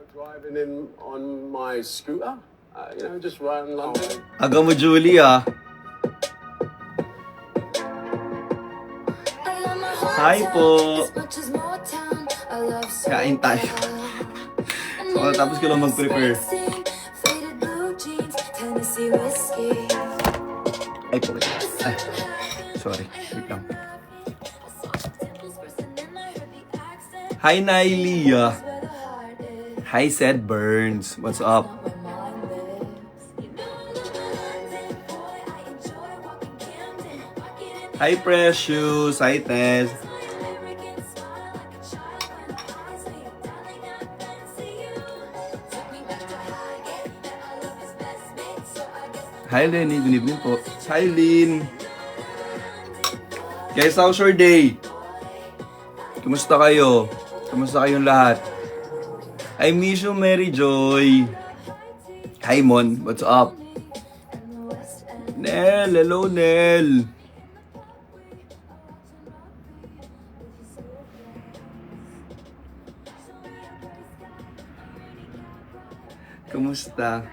Driving in on my scooter, just around London. Aga mo, Julie, ah. Hi po. Kain tayo. So, tapos ko lang mag-prepare. Ay po. Ay. Sorry. Wait lang. Hi, Nailia. Hi, Sed Burns. What's up? Hi, Precious. Hi, Tess. Hi, Lenny. Good evening po. Hi, Lynn. Guys, how's your day? Kumusta kayo? Kumusta kayong lahat? I miss you, Mary Joy. Hi, Mon. What's up? Nel. Hello, Nel. Kumusta?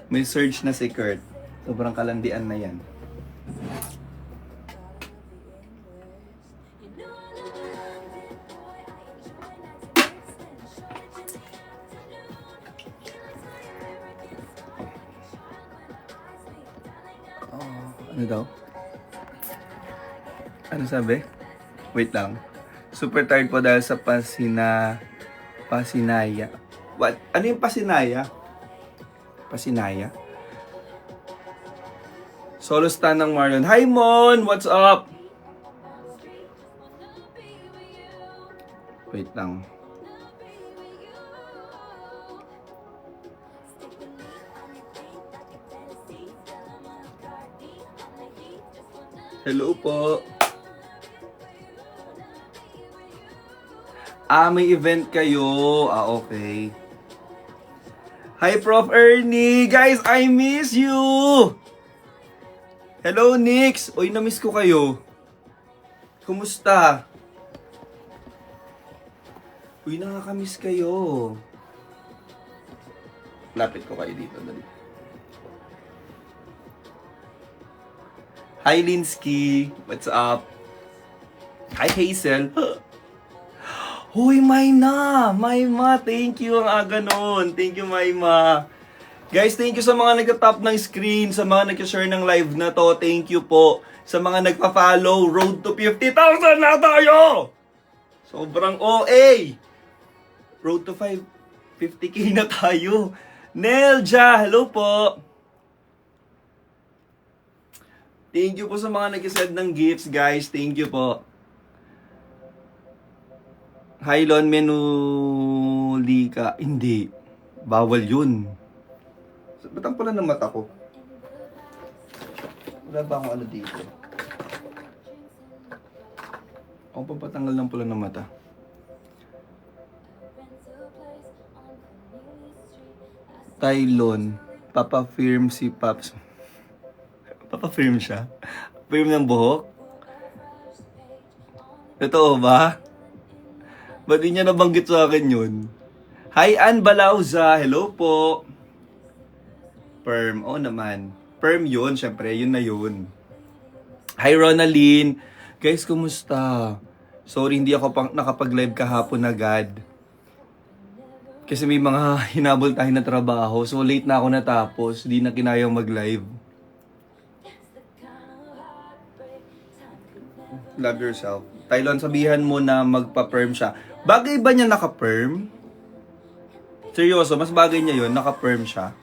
May surge na si Kurt. Sobrang kalandian na yan. Ano daw? Ano sabi? Wait lang. Super tired po dahil sa pasinaya. What? Ano yung pasinaya? Pasinaya? Solo stan ng Marlon. Hi, Mon! What's up? Wait lang. Hello po. May event kayo. Okay. Hi, Prof. Ernie. Guys, I miss you. Hello, Nix. Uy, na-miss ko kayo. Kumusta? Uy, nakakamiss kayo. Lapit ko kayo dito. Dali. Hi, Linsky. What's up? Hi, Hazel. Hoy, Mayna! Mayma, thank you ang aga nun. Thank you, Mayma. Guys, thank you sa mga nagtatap ng screen, sa mga nag-share ng live na to. Thank you po. Sa mga nagpa-follow, road to 50,000 na tayo! Sobrang OA! Road to 50K na tayo. Nelja, hello po. Thank you po sa mga nag-send ng gifts, guys. Thank you po. Hi, Lon Menulika. Hindi. Bawal yun. Ba't ang pula ng mata ko? Wala ba akong ano dito? Ako pa patanggal ng pula ng mata. Tylon. Papa-firm si Paps. Papa-firm siya? Firm ng buhok? Totoo ba? Ba't di niya nabanggit sa akin yun? Hi, Ann Balauza. Hello po. Perm. Oo naman. Perm yun. Siyempre, yun na yun. Hi, Ronaline. Guys, kumusta? Sorry, hindi ako nakapag-live kahapon agad. Kasi may mga hinabol tayo na trabaho. So, late na ako natapos. Di na kinayang mag-live. Love yourself. Tylon, sabihan mo na magpa-perm siya. Bagay ba niya naka-perm? Seryoso, mas bagay niya yun, naka-perm siya.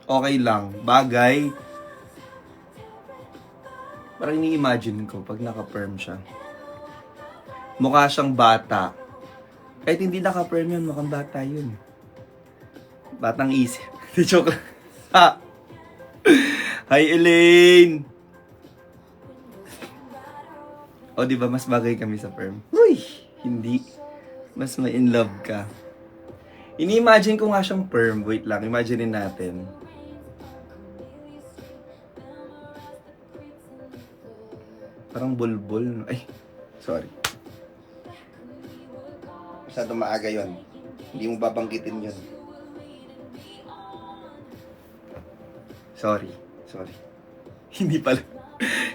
Okay lang. Bagay. Parang ini-imagine ko pag naka-perm siya. Mukha siyang bata. Kahit hindi naka-perm yun, mukhang bata yun. Batang isip. Joke lang. Hi, Elaine! O, di ba mas bagay kami sa perm? Uy! Hindi. Mas ma-in love ka. Ini-imagine ko nga siyang perm. Wait lang, imaginein natin. Parang bulbul. Ay, sorry. Masyado maaga yon. Hindi mo babanggitin yun. Sorry. Hindi pala.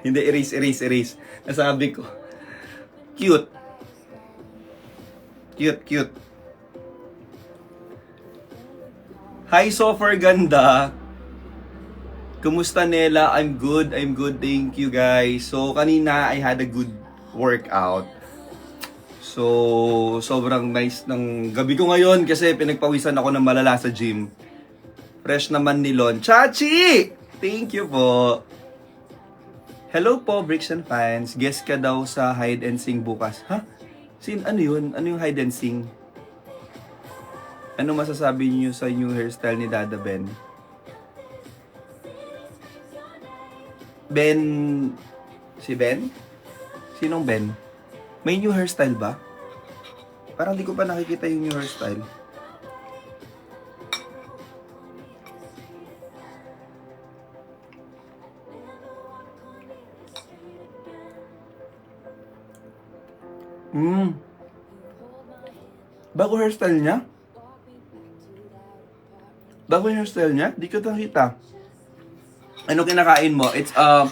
Hindi, erase. Nasabi ko. Cute. Hi, Sofer Ganda. Kumusta, Nela? I'm good. Thank you, guys. So, kanina I had a good workout. So, sobrang nice ng gabi ko ngayon kasi pinagpawisan ako ng malala sa gym. Fresh naman ni Lon. Chachi! Thank you po. Hello po, Bricks and Fans. Guest ka daw sa hide and sing bukas. Ha? Ano yun? Ano yung hide and sing? Ano masasabi niyo sa new hairstyle ni Dada Ben? Ben... Si Ben? Sinong Ben? May new hairstyle ba? Parang di ko pa nakikita yung new hairstyle. Bago hairstyle niya? Bago yung hairstyle niya? Di ko nakita. Ano kinakain mo? It's a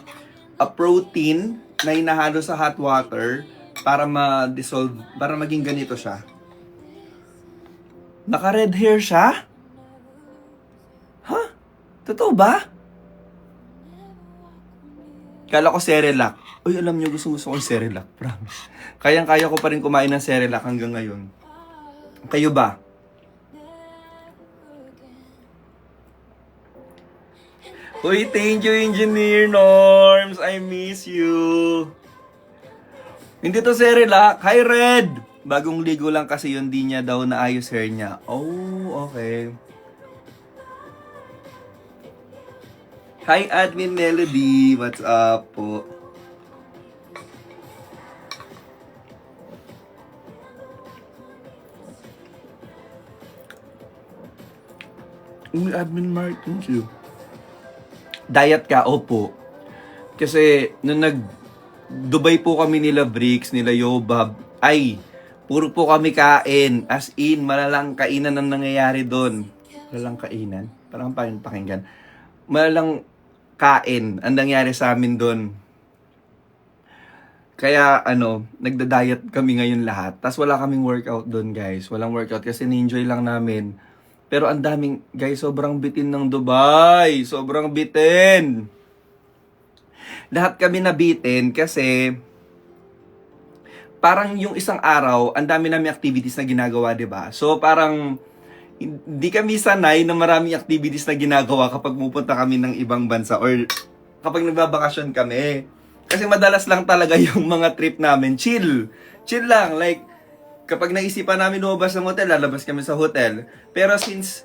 protein na hinahalo sa hot water para ma-dissolve, para maging ganito siya. Naka-red hair siya? Huh? Totoo ba? Kala ko Cerelac. Uy, alam niyo, gusto ko yung Cerelac. Promise. Kayang-kaya ko pa rin kumain ng Cerelac hanggang ngayon. Kayo ba? Uy, thank you, Engineer Norms. I miss you. Hindi to Cerelac. Hi, Red. Bagong ligo lang kasi yun, di niya daw naayos hair niya. Oh, okay. Hi, Admin Melody. What's up po? Admin Mark, thank you. Diet ka? Opo. Kasi, nung nag-Dubai po kami nila Bricks, nila Yobab, ay, puro po kami kain. As in, malalang kainan ang nangyayari doon. Malalang kainan? Parang pakinggan. Malalang kain ang nangyari sa amin doon. Kaya, nagda-diet kami ngayon lahat. Tapos wala kaming workout doon, guys. Walang workout kasi ni-enjoy lang namin. Pero ang daming, guys, sobrang bitin ng Dubai. Sobrang bitin. Lahat kami nabitin kasi parang yung isang araw, ang dami namin activities na ginagawa, 'di ba? So parang hindi kami sanay na maraming activities na ginagawa kapag pupunta kami ng ibang bansa or kapag nagbabakasyon kami. Kasi madalas lang talaga yung mga trip namin, chill lang, like kapag naisipan namin lumabas ng hotel, lalabas kami sa hotel. Pero since,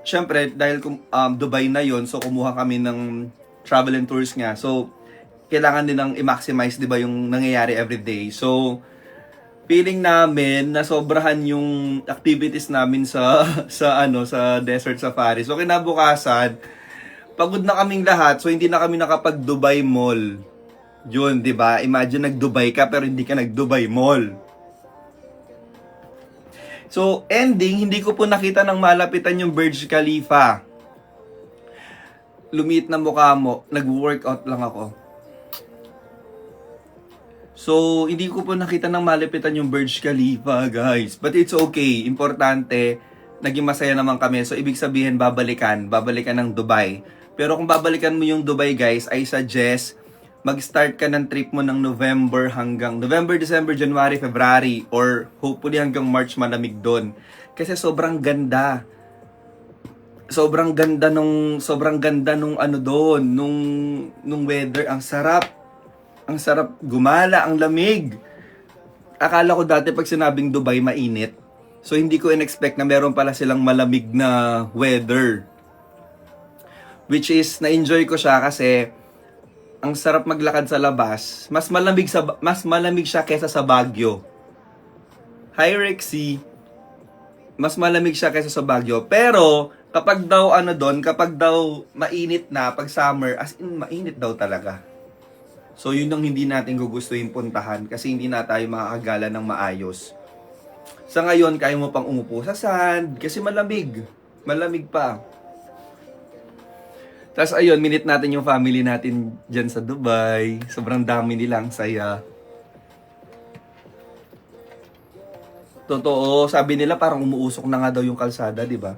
syempre, dahil Dubai na yon, so kumuha kami ng travel and tours nga. So, kailangan din ng i-maximize, di ba, yung nangyayari everyday. So, feeling namin na sobrahan yung activities namin sa desert safari. So, kinabukasan, pagod na kaming lahat, so hindi na kami nakapag-Dubai Mall. Yun, di ba? Imagine nag-Dubai ka pero hindi ka nag-Dubai Mall. So, ending, hindi ko po nakita ng malapitan yung Burj Khalifa. Lumiit na mukha mo, nag-workout lang ako. So, hindi ko po nakita ng malapitan yung Burj Khalifa, guys. But it's okay. Importante, naging masaya naman kami. So, ibig sabihin, babalikan ng Dubai. Pero kung babalikan mo yung Dubai, guys, I suggest mag-start ka ng trip mo ng November, December, January, February, or hopefully hanggang March malamig doon. Kasi sobrang ganda. Sobrang ganda nung doon, nung weather. Ang sarap gumala, ang lamig. Akala ko dati pag sinabing Dubai, mainit. So hindi ko in-expect na meron pala silang malamig na weather. Which is, na-enjoy ko siya kasi ang sarap maglakad sa labas. Mas malamig siya kaysa sa Baguio. Hi, Rexy. Mas malamig siya kaysa sa Baguio. Pero, kapag daw mainit na, pag summer, as in, mainit daw talaga. So yun ang hindi natin gugustuhin puntahan kasi hindi na tayo makakagala ng maayos. Sa ngayon, kaya mo pang umupo sa sand kasi malamig. Malamig pa. Tapos ayun, minute natin yung family natin dyan sa Dubai. Sobrang dami nilang saya. Totoo, sabi nila parang umuusok na nga daw yung kalsada, di ba?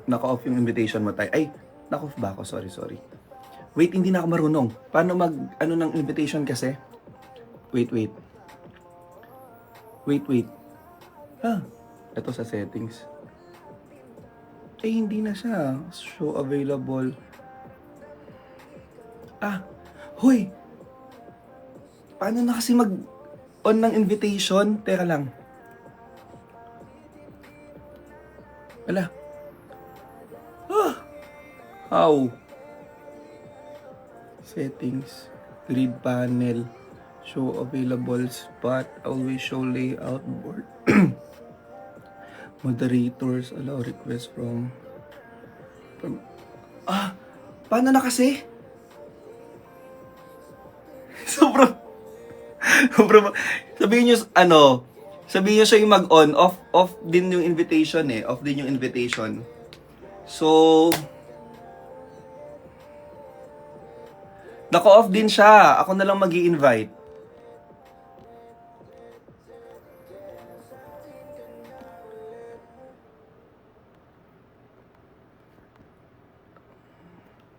Naka-off yung invitation mo tayo. Ay, naka-off ba ako? Sorry. Wait, hindi na ako marunong. Paano ano ng invitation kasi? Wait. Ito sa settings. Hindi na siya. Show available. Hoy! Paano na kasi mag-on ng invitation? Teka lang. Wala. How? Settings. Grid panel. Show available spot. Always show layout board. Moderators. Allow request from... Paano na kasi? Sobrang... Sabihin nyo siya yung mag-on. Off din yung invitation eh. Off din yung invitation. So... Naka-off din siya. Ako na lang mag-i-invite.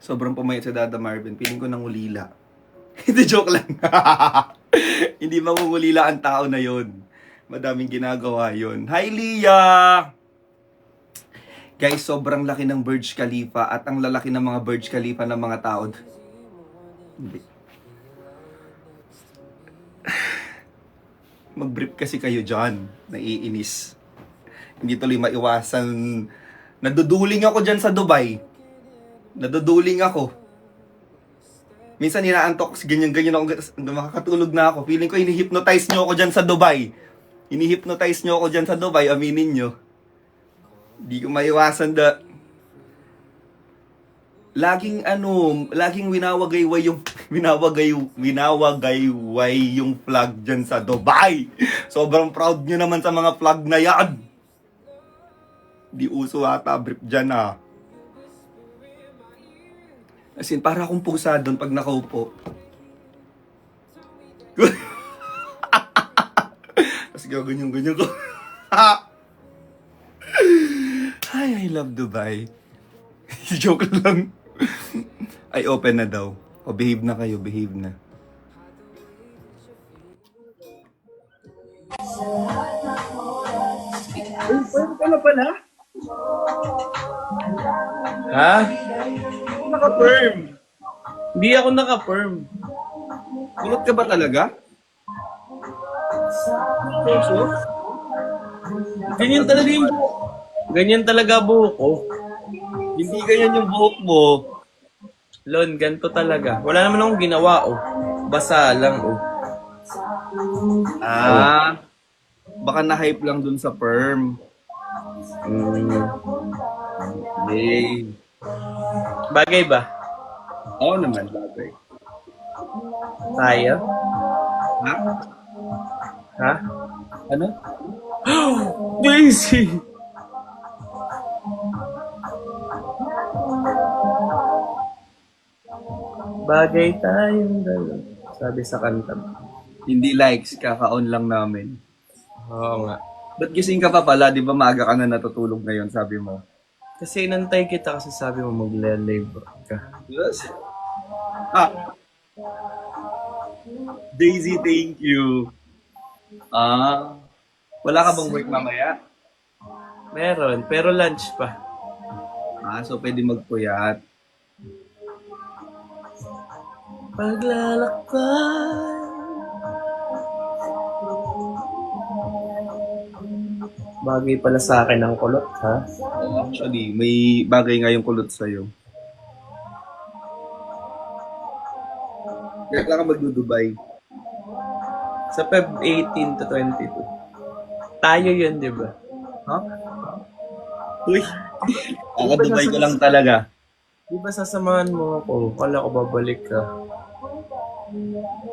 Sobrang pumayat sa Dada Marvin. Piling ko nangulila. Hindi, joke lang. Hindi mangungulila ang tao na yon. Madaming ginagawa yon. Hi, Leah! Guys, sobrang laki ng Burj Khalifa at ang lalaki ng mga Burj Khalifa ng mga tao. Hindi. Mag-brief kasi kayo dyan. Naiinis. Hindi tuloy maiwasan. Naduduling ako dyan sa Dubai. Naduduling ako. Minsan inaantok. Ganyan-ganyan ako. Makakatulog na ako. Feeling ko ini-hypnotize nyo ako dyan sa Dubai. Ini-hypnotize nyo ako dyan sa Dubai. Aminin nyo. Hindi ko maiwasan laging winawagayway yung flag dyan sa Dubai. Sobrang proud nyo naman sa mga flag na yan. Di uso ata brief dyan As in, para akong pusa doon pag nakaupo. Tapos ganyan ko. Ay, I love Dubai. Joke lang. Ay, open na daw. O, behave na kayo, behave na. Pwede ka na pala? Ha? Naka-firm. Hindi ako naka-firm. Kulot ka ba talaga? Ganyan talaga yung buhok. Ganyan talaga buhok ko. Hindi ganyan yung buhok mo. Lon, ganito talaga. Wala naman akong ginawa, Basa lang, Baka na-hype lang dun sa perm. Hey. Bagay ba? Oo naman, bagay. Tayo? Ha? Ha? Ano? Daisy! Bagay tayong dalawa. Sabi sa kanta. Hindi likes, kaka-on lang namin. Oo nga. Ba't gising ka pa pala? Di ba maaga ka na natutulog ngayon, sabi mo? Kasi inantay kita kasi sabi mo mag-live ka. Yes. Daisy, thank you. Wala ka bang work mamaya? Meron, pero lunch pa. So pwede magpuyat. Paglalakbay. Bagay pala sa akin ang kulot, ha? Actually, may bagay nga yung kulot sa'yo. Kaya ka magdudubay. Sa Feb 18 to 22. Tayo yun, di ba? Ha? Uy, Dubai ko lang talaga. Di ba sasamahan mo ako? Kala ko babalik ka.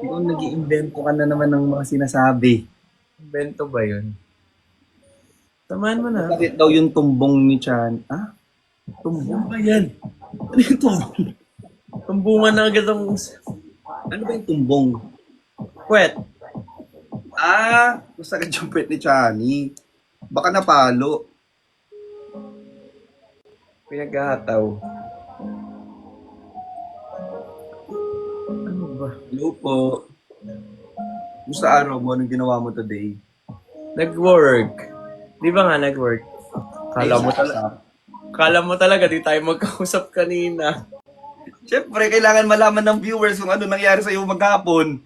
Ikaw nag-iimbento ka na naman ng mga sinasabi. Bento ba yun? Samahan mo na. Bakit daw yung tumbong ni Chan? Ah? Tumbong ba yan? Ano yung tumbong? Tumbungan na agad ang Ano ba yung tumbong? kwet. Ah, masakit yung pet ni Chani. Baka napalo. Pinaghahataw. Ano ba? Hello po. Gusto araw mo, anong ginawa mo today? Nag-work. Di ba nga nag-work? Kala mo talaga di tayo magkausap kanina. Siyempre, kailangan malaman ng viewers kung ano nangyari sa'yo maghapon.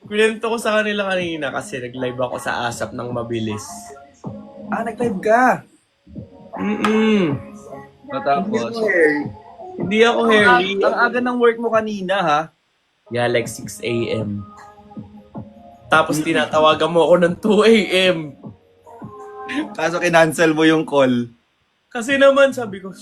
Kwento ko sa kanila kanina kasi nag-live ako sa ASAP ng mabilis. Ah, nag-live ka. Matapos. Hindi ako hairy. Ang aga ng work mo kanina, ha? Yeah, like 6 a.m. Tapos tinatawagan mo ako ng 2 a.m. Kaso kinancel mo yung call. Kasi naman, sabi ko,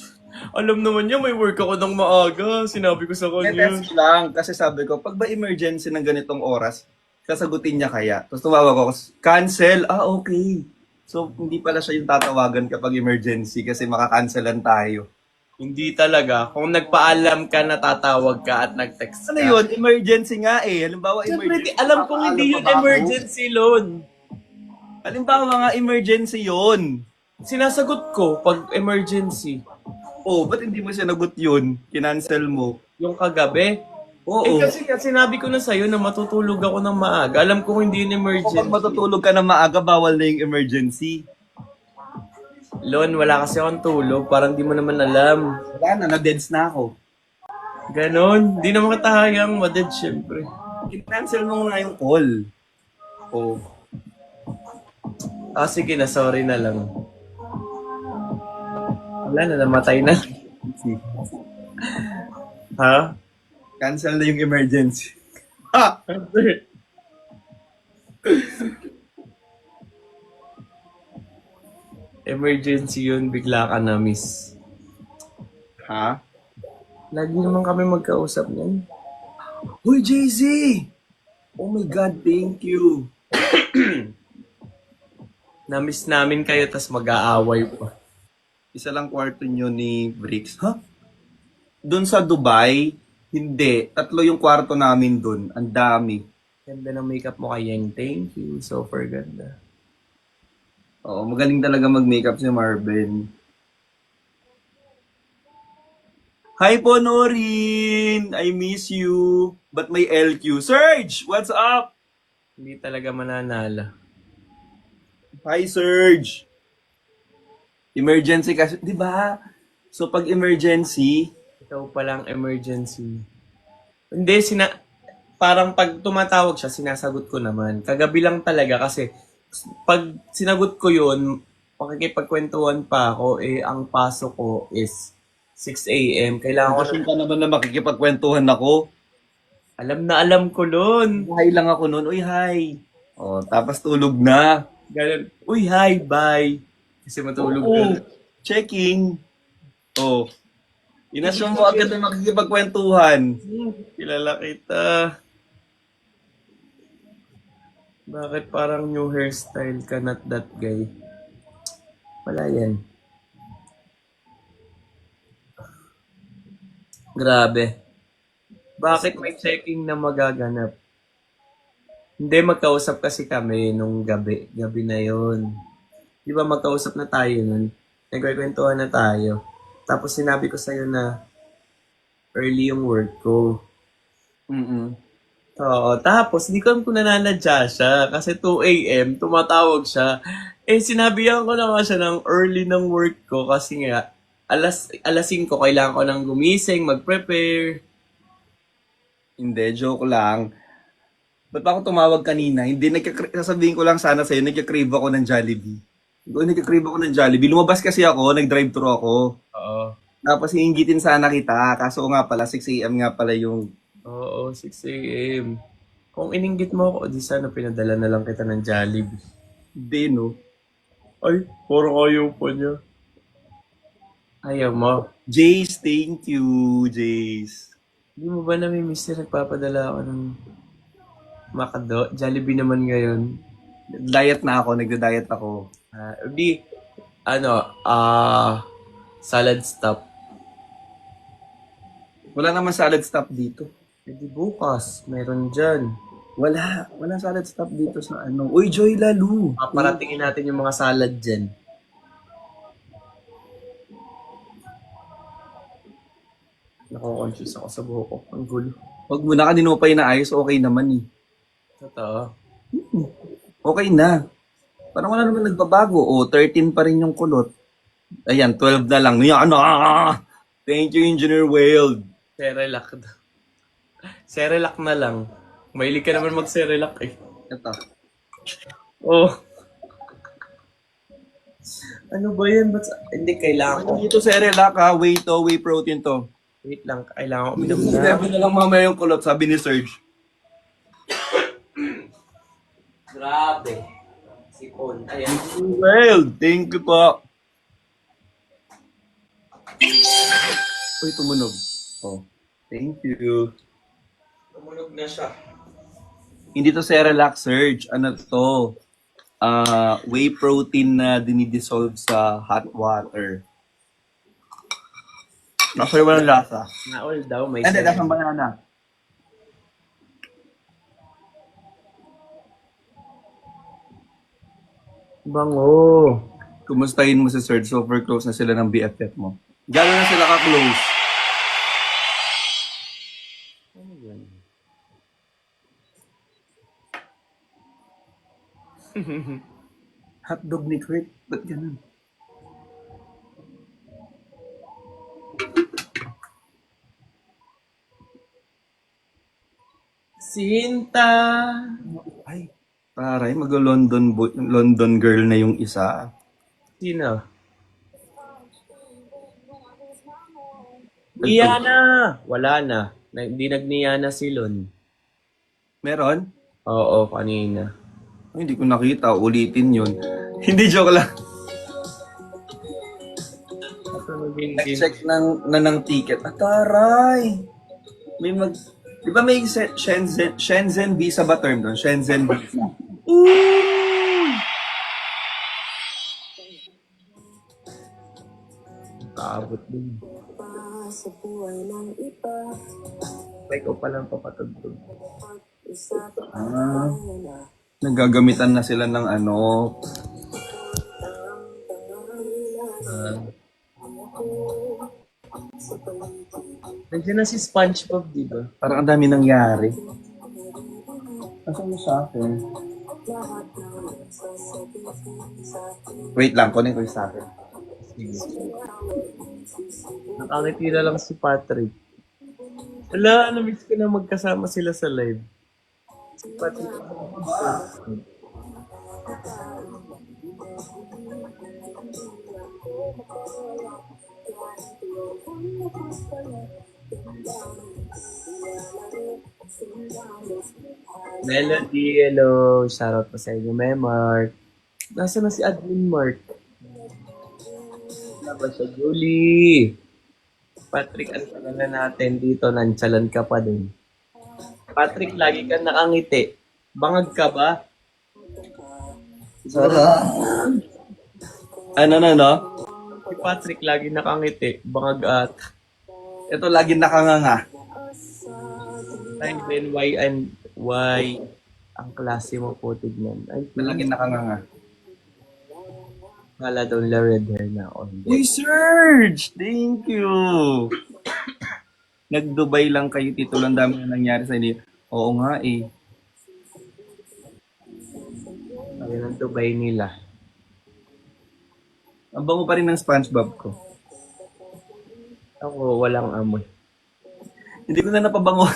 alam naman niya, may work ako ng maaga. Sinabi ko sa kanya. Test lang. Kasi sabi ko, pag ba emergency ng ganitong oras, sasagutin niya kaya. Tapos tumawag ako, cancel. Ah, okay. So, hindi pala siya yung tatawagan kapag emergency kasi makakancelan tayo. Hindi talaga. Kung nagpaalam ka, natatawag ka at nag-text ka. Ano yun? Emergency nga eh. Halimbawa, Siyempre, emergency. alam kong hindi yun emergency loan. Halimbawa nga, emergency yun. Sinasagot ko pag emergency. Oh, ba't hindi mo sinagot yun? Kinancel mo. Yung kagabi. Oo. Kasi sinabi ko na sa'yo na matutulog ako ng maaga. Alam ko hindi yun emergency. Kapag matutulog ka na maaga, bawal na yung emergency. Lon, wala kasi akong tulog. Parang di mo naman alam. Wala na, na-deads na ako. Ganon. Di naman katahayang maded, syempre. I-cancel mo nga yung call. Oh. Ah, sige na. Sorry na lang. Wala na, namatay na. Ha? Cancel na yung emergency. Ha! Emergency yun, bigla ka na miss. Ha? Lagi naman kami magkausap niyan. Uy, JZ! Oh my God, thank you. Na-miss namin kayo, tas mag-aaway pa. Isa lang kwarto nyo ni Bricks. Ha? Doon sa Dubai, hindi. 3 yung kwarto namin doon. Ang dami. Ganda ng makeup mo kay Yeng. Thank you. Super ganda. Oo, magaling talaga mag-makeup si Marvin. Hi po, Norin! I miss you. But may LQ. Serge! What's up? Hindi talaga mananala. Hi, Serge! Emergency kasi, di ba? So, pag emergency, Ikaw palang emergency. Hindi, parang pag tumatawag siya, sinasagot ko naman. Kagabi lang talaga kasi pag sinagot ko yun, makikipagkwentuhan pa ako, ang pasok ko is 6 a.m. Kailangan ko kasi ka naman na makikipagkwentuhan ako. alam ko, Lon. Hi lang ako noon. Uy, hi! Oh, tapos tulog na. Ganun. Uy, hi, bye. Kasi matulog Oo, na. checking. Oh. Inasyon mo agad na makikipagkwentuhan. Kilala kita. Bakit parang new hairstyle ka, not that guy? Wala yan. Grabe. Bakit may checking na magaganap? Hindi, magkausap kasi kami nung gabi. Gabi na yon. Di ba magkausap na tayo nun? Nagkwentuhan na tayo. Tapos sinabi ko sa'yo na early yung work ko. Mm-mm. Oo, tapos hindi ko alam kung nananadya siya kasi 2 a.m. tumatawag siya. Sinabihan ko na nga siya ng early ng work ko kasi nga alas 5 kailangan ko nang gumising, mag-prepare. Hindi, joke lang. Ba't pa ako tumawag kanina? Hindi, sasabihin ko lang sana sa'yo, nagka-crave ako ng Jollibee. Nagka-crave ako ng Jollibee. Lumabas kasi ako, nag-drive-thru ako. Oo. Tapos hiinggitin sana kita. Kaso nga pala, 6 a.m. nga pala yung... Oo, 6 a.m. Kung ininggit mo ako, di sana pinadala na lang kita ng Jollibee. Hindi, no? Ay, parang ayaw pa niya. Ayaw mo. Jace, thank you, Jace. Hindi mo ba namimiss na nagpapadala ako ng Makado? Jollibee naman ngayon. Diet na ako, nagda-diet ako. Di, salad stop. Wala naman salad stop dito. Di bukas, meron dyan. Wala salad stop dito sa ano. Uy, Joy Lalu. Paparatingin natin yung mga salad dyan. Nako-confuse ako sa buhok ko. Ang gulo. Pag mo na dinupay na ayos, okay naman eh. Totoo. Okay na. Parang wala naman nagbabago. O, 13 pa rin yung kulot. Ayan, 12 na lang. Yan na! Thank you, Engineer Whale. Cerelac. Cerelac na lang. Mahilig ka naman mag-Cerelac eh. Ito. Oh. Ano ba yan? Hindi, kailangan ko. Dito sa Relac ha, whey protein to. Wait lang, kailangan ko uminom na. Sabi na lang mamaya yung kulot, sabi ni Serge. Grabe. Sipon. Ayan. Well, thank you po. Uy, tumunog. Oh, thank you. Tumunog na siya. Hindi to Cerelac, Serge. Ano to? Whey protein na dinidissolve sa hot water. Actually, walang lasa. Naol daw, may Hindi, lasang banana. Bango. Kumustahin mo si Serge? Super close na sila ng BFF mo. Gano'n na sila ka-close? Ano yan? Hotdog ni Kurt? Ba't ganun? Sinta. Ay, taray, London girl na yung isa. Sino? Iyana! Wala na. Hindi nagniyana si Lon. Meron? Oo, kanina. Ay, hindi ko nakita. Ulitin yun. Hindi, joke lang. Check ng ticket. Ah, taray! May di ba may Shenzhen visa ba term doon? Shenzhen visa. Kaabot din. Like, o palang papatugtog. Ah, nagagamitan na sila ng ano. Nandiyan na si SpongeBob, di ba? Parang ang dami nangyari. Nasaan mo sa akin? Wait lang, kunin ko yung sa akin. Nakangiti na lang si Patrick. Wala, na-miss ko na magkasama sila sa live. Si Patrick. Melody, hello. Shoutout po sa inyo, Mark. Nasaan na si Admin Mark? Wala ba siya, Julie? Patrick, ano na natin dito? Nantsalan ka pa din. Patrick, lagi ka nakangiti. Bangag ka ba? Ano na, no? Si Patrick, lagi nakangiti. Bangag at... Ito lagi nakanganga. Time then why ang klase mo po tignan. Ay, Lagi nakanganga. Kala daw nila red hair na ako. Uy, Serge! Thank you! Nag-Dubai lang kayo, Tito. Lang dami na nangyari sa inyo. Oo nga eh. Ayun ang Dubai nila. Ang bango pa rin ng SpongeBob ko. Ako, walang amoy. Hindi ko na napabango.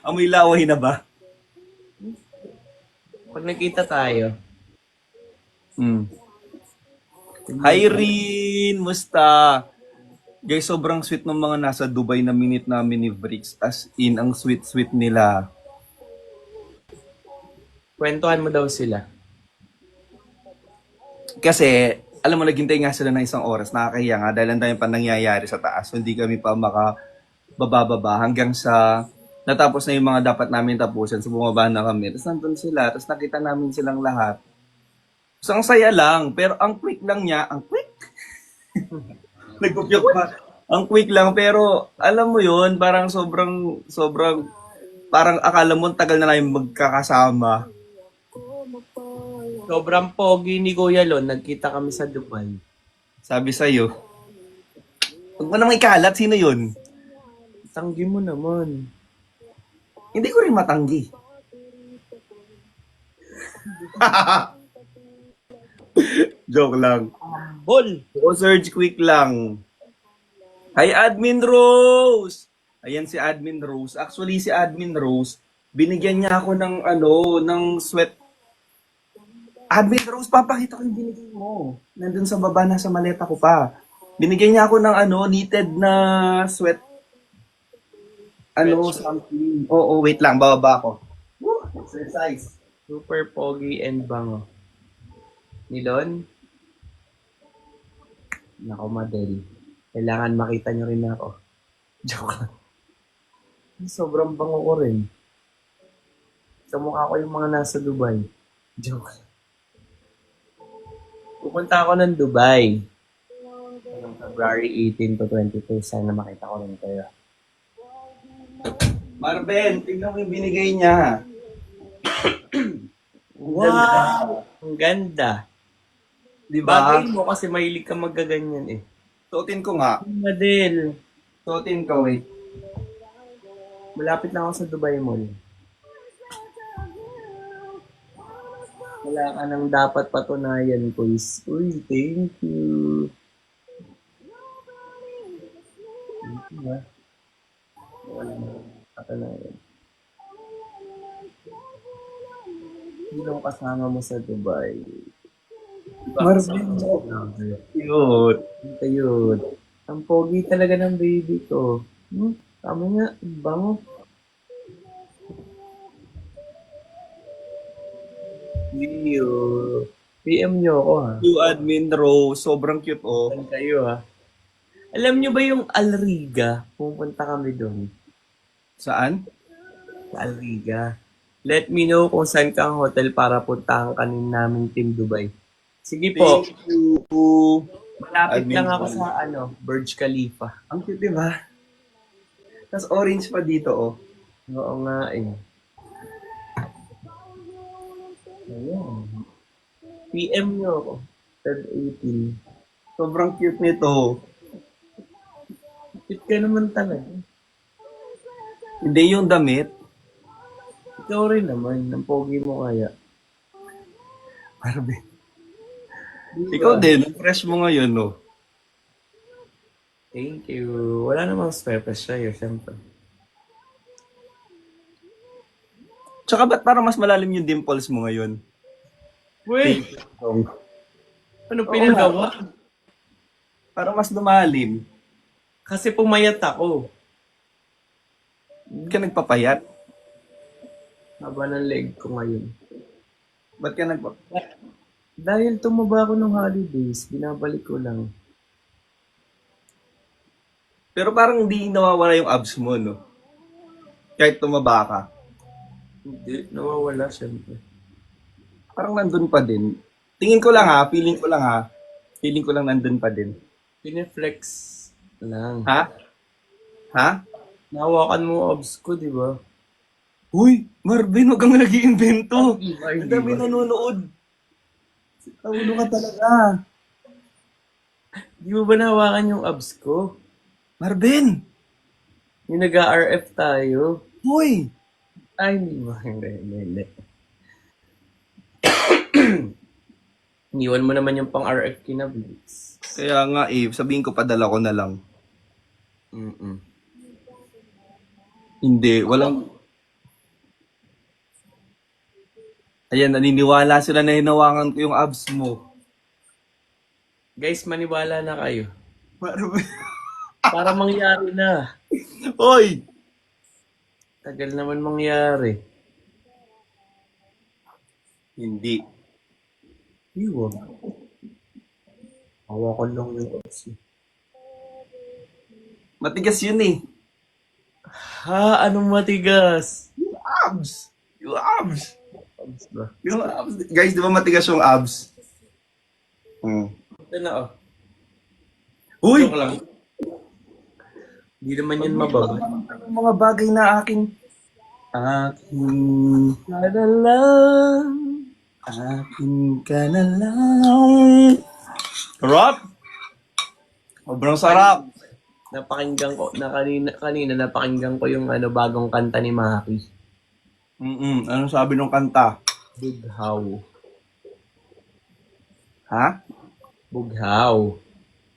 Amoy laway na ba? Pag nakita tayo, Hi Rin! Musta? Guys, sobrang sweet ng mga nasa Dubai na minute namin ni Bricks. As in, ang sweet-sweet nila. kwentuhan mo daw sila. Kasi, alam mo, naghintay nga sila ng isang oras. Nakakahiya nga dahil ang dami pa nangyayari sa taas. So, hindi kami pa makabababa hanggang sa natapos na yung mga dapat namin tapusin. So, bumaba na kami. Tapos nandun sila. Tapos nakita namin silang lahat. So, ang saya lang. Pero ang quick lang niya. Ang quick? Nagpupyok pa. Ang quick lang. Pero, alam mo yun, parang sobrang, parang akala mo tagal na namin magkakasama. Sobrang pogi ni Kuya Lon. Nagkita kami sa Dubai. Sabi sa'yo, huwag mo namang ikalat. Sino yun? Tanggi mo naman. Hindi ko rin matanggi. Joke lang. Bol! O Surge quick lang. Hi, Admin Rose! Ayan si Admin Rose. Actually, si Admin Rose, binigyan niya ako ng sweat. Admin Rose, papakita ko yung binigyan mo. Nandun sa baba, nasa maleta ko pa. Binigyan niya ako ng knitted na sweat. Something. Oo, wait lang, bababa ko. Woo, exercise. Super pogi and bango. Ni Lon? Nako, Madel. Kailangan makita nyo rin ako. Joke lang. Sobrang bango ko rin. Sa mukha ko yung mga nasa Dubai. Joke lang. Pupunta ako ng Dubai. Noong February 18 to 22. Sana makita ko rin kayo. Marben, tingnan mo yung binigay niya. Wow! Ang ganda. Di ba? Bagay mo kasi mahilig ka magaganyan eh. Suotin ko nga. Madel. Suotin ko, wait. Malapit lang ako sa Dubai Mall. Wala ka nang dapat patunayan, Kuis. Uy, thank you. Thank you, ha? Wala nang patunayan. Sinong kasama mo sa Dubai? Marvin, cute. Ito yun. Ang pogi talaga ng baby ko. Tama nga, bango. Video. PM nyo ako ha. You Admin Rose, sobrang cute oh. Saan kayo ha? Alam nyo ba yung Alriga? Pupunta kami doon. Saan? Sa Alriga. Let me know kung saan ka ang hotel para puntahan kanin namin Team Dubai. Sige po. Thank you. Malapit Admin lang ako Dubai. sa Burj Khalifa. Ang cute, di ba? Tapos orange pa dito oh. Oo nga eh. Ayan. PM nyo ako. Feb 18. Sobrang cute nito. Cute ka naman talaga. Hindi yung damit. Ikaw rin naman. Ang pogi mo kaya. Marvin. Diba? Ikaw din, ang fresh mo ngayon no. Thank you. Wala namang purpose sa'yo, syempre. Tsaka ba't parang mas malalim yung dimples mo ngayon? Wait! Oh. Ano pinagawa? Parang mas lumalim. Kasi pumayat ako. Ba't ka nagpapayat? Haba ng leg ko ngayon. Ba't ka nagpapayat? Dahil tumaba ako ng holidays, binabalik ko lang. Pero parang hindi nawawala yung abs mo, no? Kahit tumaba ka. Hindi, nawawala syempre. Parang nandun pa din. Tingin ko lang ha, feeling ko lang ha. Feeling ko lang nandun pa din. Pineflex lang. Ha? Ha? Nahawakan mo abs ko, di ba? Uy, Marvin, huwag kang nag-iimbento. Ay, Ang dami nanonood. Tawlo ka talaga. Di mo ba nahawakan yung abs ko? Marvin! Yung nag-RF tayo. Uy! Ay, hindi mo. Hindi. Iniwan mo naman yung pang-RF kinablis. Kaya nga eh, sabihin ko padala ko na lang. Hindi, walang... Ayan, naniniwala sila na hinawakan ko yung abs mo. Guys, maniwala na kayo. Marvin. Para mangyari na. Hoy! Tagal naman mangyari. Hindi. Iwan. Hawa ko lang yung abs. Matigas yun eh. Ha? Anong matigas? Abs! Yung abs! Abs ba? Yung abs. Guys, di ba matigas yung abs? Ito na oh. Uy! Joke lang. Hindi naman yun mababa. Yung mga bagay na aking Ka na lang. akin ka na lang. Sarap! Sobrang sarap! Napakinggan ko, kanina napakinggan ko yung bagong kanta ni Maki. Anong sabi nung kanta? Bughaw. Ha? Bughaw.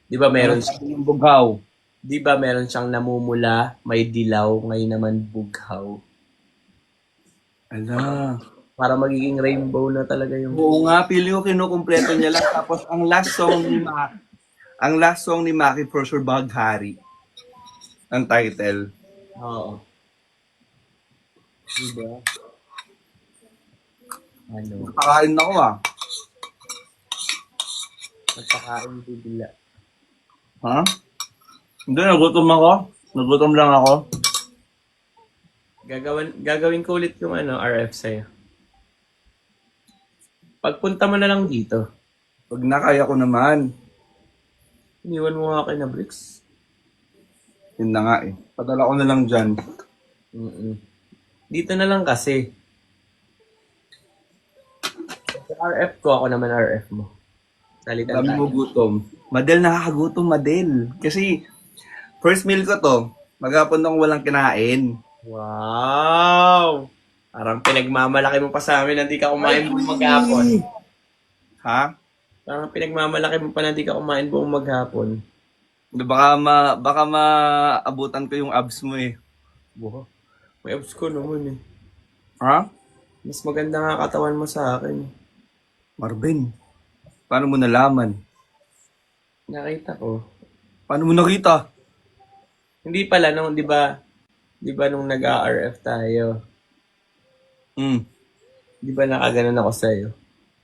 Di ba meron Anong sabi yung bughaw? Di ba meron siyang namumula, may dilaw, ngayon naman bughaw. Ala. Para magiging rainbow na talaga yung... Oo nga, pili ko kinukumpleto niya lang. Tapos ang last song ni Maki for sure Baghari. Ang title. Oo. Diba? Ano? Nakakain ako ah. Magpakain bigla. Ha? Hindi, nagutom ako. Nagutom lang ako. Gagawin ko ulit yung RF sa'yo. Pagpunta mo na lang dito. Pag nakaya ko naman. Iniwan mo nga kay na Bricks. Yun na nga eh. Padala ko na lang dyan. Dito na lang kasi. Sa RF ko, ako naman RF mo. Salitan Dami mo tayo. gutom. Madel, nakakagutom, Madel. Kasi, first meal ko to, maghapon akong walang kinain. Wow! Parang pinagmamalaki mo pa sa amin na di ka kumain buong maghapon. Ha? Parang pinagmamalaki mo pa na di ka kumain buong maghapon. Baka maabutan ko yung abs mo eh. Wow. May abs ko naman eh. Ha? Mas maganda nga katawan mo sa akin. Marvin, paano mo nalaman? Nakita ko. Paano mo nakita? Hindi pala nung, di ba nung nag-RF tayo, di ba nakaganon ako sa'yo?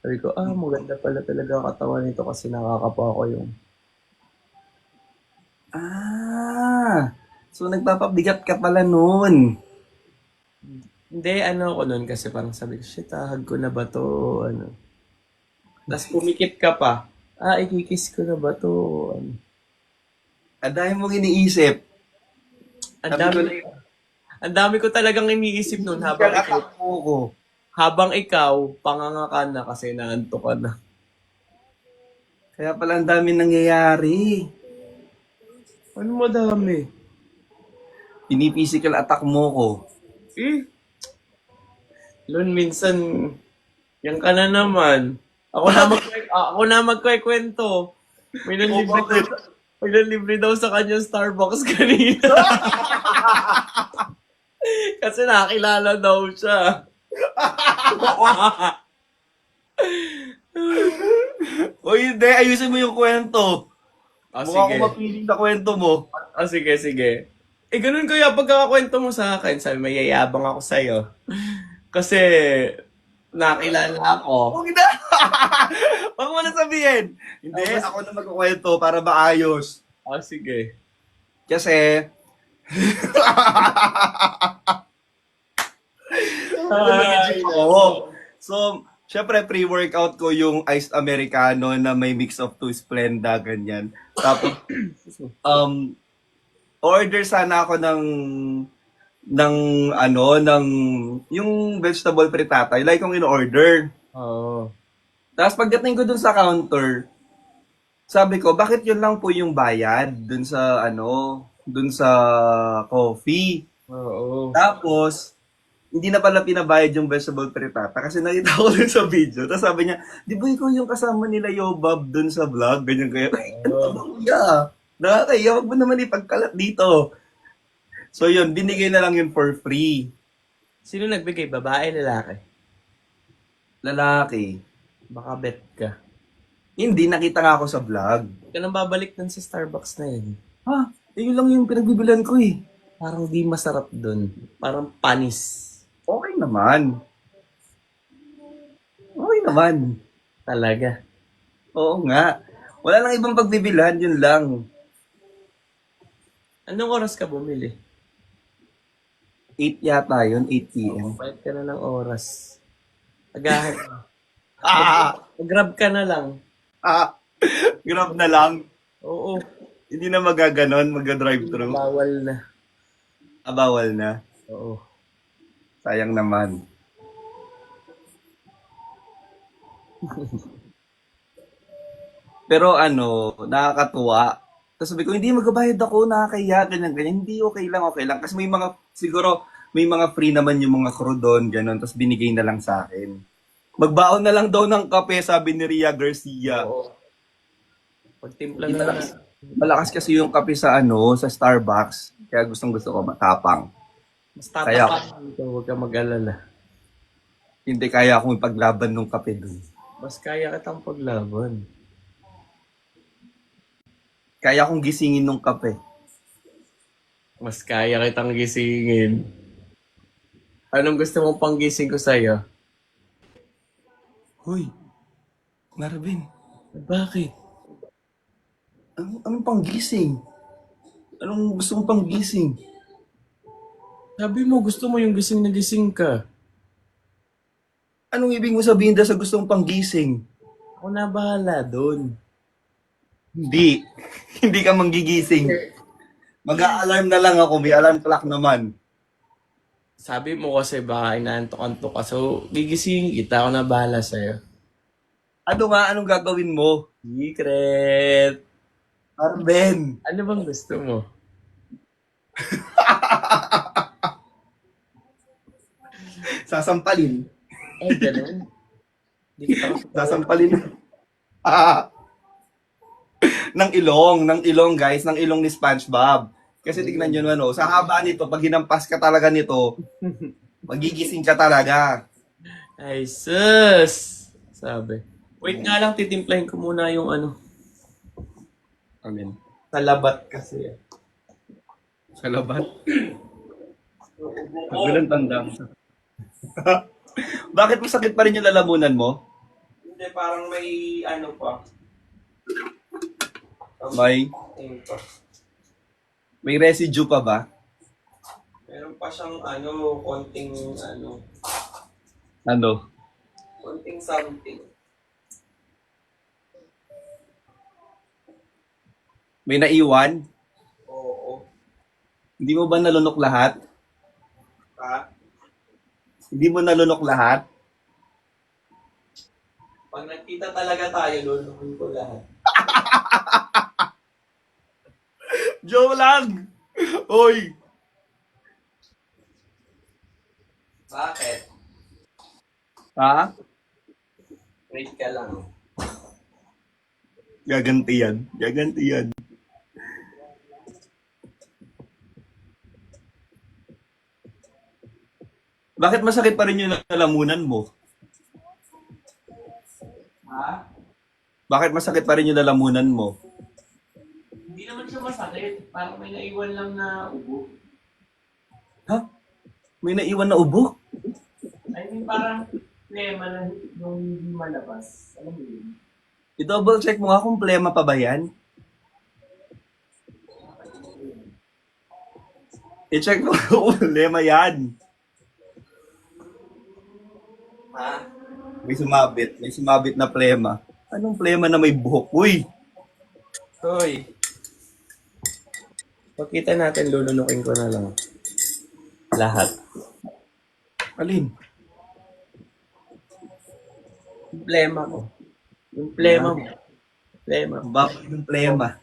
Sabi ko, maganda pala talaga ang katawan nito kasi nakakapa ko yung... So nagpapabigat ka pala noon. Hindi, ko nun kasi parang sabi ko, shit, hag ko na ba to? Tapos pumikit ka pa. Ikikis ko na ba to? Ang dami mong iniisip. Ang dami ko talagang iniisip nun habang ikaw, panganga ka na kasi naantok ka na. Kaya pala ang dami nangyayari. Ano madami? Pini-physical attack mo ko. Lon, minsan, yan ka na naman. Ako na magkwekwento. May nanlibre daw sa kanyang Starbucks kanina. Kasi nakakilala daw siya. O hindi, ayusin mo yung kwento. Mukha ko Sige. mapiling na kwento mo. Sige. Ganun kaya pagkakakwento mo sa akin. Sabi, mayayabang ako sa'yo. Kasi, nakilala ako. Huwag na! Huwag mo na sabihin. Hindi, ako na magkukwento para maayos. Sige. Kasi, oo. So, syempre pre-workout ko yung iced americano na may mix of two Splenda, ganyan. Tapos, order sana ako ng yung vegetable frittata. Like kong in-order. Oo. Tapos pagdating ko dun sa counter, sabi ko, bakit yun lang po yung bayad dun sa dun sa coffee? Oo. Tapos, hindi na pala pinabayad yung vegetable frittata kasi nakita ko dun sa video. Tapos sabi niya, di ba ikaw yung kasama nila Yobab dun sa vlog? Ganyan kaya. Ay, ano ba kuya? Nakakaya, wag mo naman ipagkalat dito. So yun, binigay na lang yun for free. Sino nagbigay? Babae, lalaki? Lalaki. Baka bet ka. Hindi, nakita nga ako sa vlog. Huwag ka nang babalik dun sa Starbucks na yun. Ha? Yun lang yung pinagbibilan ko eh. Parang di masarap dun. Parang panis. Okay naman. Okay naman. Talaga. Oo nga. Wala nang ibang pagbibilhan, yun lang. Anong oras ka bumili? 8 yata yun, 8 p.m. Bayad ka na ng oras. Agahan. Ah! Grab ka na lang. Grab na lang. Oo. Hindi na magaganon, mag-drive-thru. Bawal na. Bawal na. Oo. Sayang naman. Pero nakakatuwa. Tapos sabi ko, hindi magbabayad ako, nakakahiya, ganyan, ganyan. Hindi, okay lang, okay lang. Kasi siguro, may mga free naman yung mga crew doon, gano'n. Tapos binigay na lang sa akin. Magbaon na lang daw ng kape, sabi ni Ria Garcia. Oo. Pagtimpla Hindi na malakas, malakas kasi yung kape sa Starbucks. Kaya gustong gusto ko matapang. Mas Kaya- tatapakan dito, huwag ka mag-alala. Hindi kaya akong ipaglaban ng kape doon. Mas kaya kitang paglaban. Kaya akong gisingin ng kape. Mas kaya kitang gisingin. Anong gusto mong panggising ko sa'yo? Hoy, Marvin, Bakit? anong panggising? Anong gusto mong panggising? Sabi mo, gusto mo yung gising na gising ka. Anong ibig mo sabihin dahil sa gusto mong panggising? Ako na bahala doon. Hindi. Hindi ka manggigising. Mag-a-alarm na lang ako. May alarm clock naman. Sabi mo kasi baka inaantok-antok ka. So, gigising kita. Ako na bahala sa'yo. Anong gagawin mo? Secret! Marvin! Ano bang gusto mo? Sasampalin. Ganun. Di kita Sasampalin. Ng ilong guys. Ng ilong ni SpongeBob. Kasi tignan nyo sa haba nito, pag hinampas ka talaga nito, magigising ka talaga. Ay, sus! Sabi. Wait nga lang, titimplahin ko muna yung Amen. talabat kasi. Sa labat. Pagbilang tandang. Bakit masakit pa rin yung lalamunan mo? Hindi, parang may pa. May residue pa ba? Meron pa siyang konting konting something. May naiwan? Oo. Hindi mo ba nalunok lahat? Ha? Hindi mo nalunok lahat? Pag nagkita talaga tayo, lulukin ko lahat. Joke lang! Oy! Bakit? Ha? Wait ka lang. Gaganti yan. Gaganti yan. Bakit masakit pa rin yung lalamunan mo? Ha? Bakit masakit pa rin yung lalamunan mo? Hindi naman siya masakit. Parang may naiwan lang na ubo. Ha? May naiwan na ubo? I mean, parang plema na nung hindi malabas. Alam mo yun? I-double check mo nga kung plema pa ba yan? I-check mo kung plema yan. Ha? May sumabit na plema. Anong plema na may buhok? Uy! Hoy. Pakita natin, lulunukin ko na lang. Lahat. Alin? Yung plema ko. Yung plema mo. Plema. Bakit yung plema?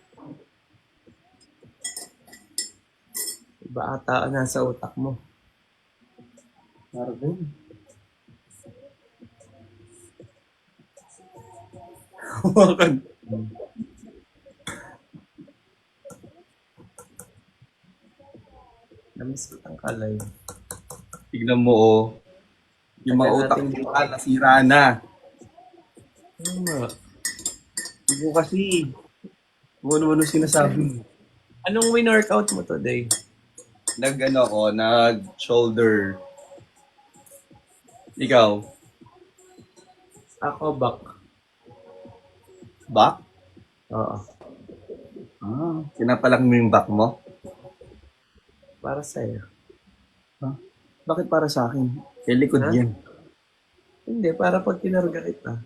Iba ata ang nasa utak mo. Marvin. Hawakan. Namiss ko ang kalay. Tignan mo yung mga utak mo nasira na. Ano nga? Hindi mo kasi. Kung ano-ano sinasabi. Anong win-workout mo today? Nag-shoulder. Ikaw? Ako, back. Back? Oo. Sinapalang mo yung back mo? Para sa'yo. Bakit para sa akin? Eh, likod Ha? yan. Hindi, para pag kinarga kita.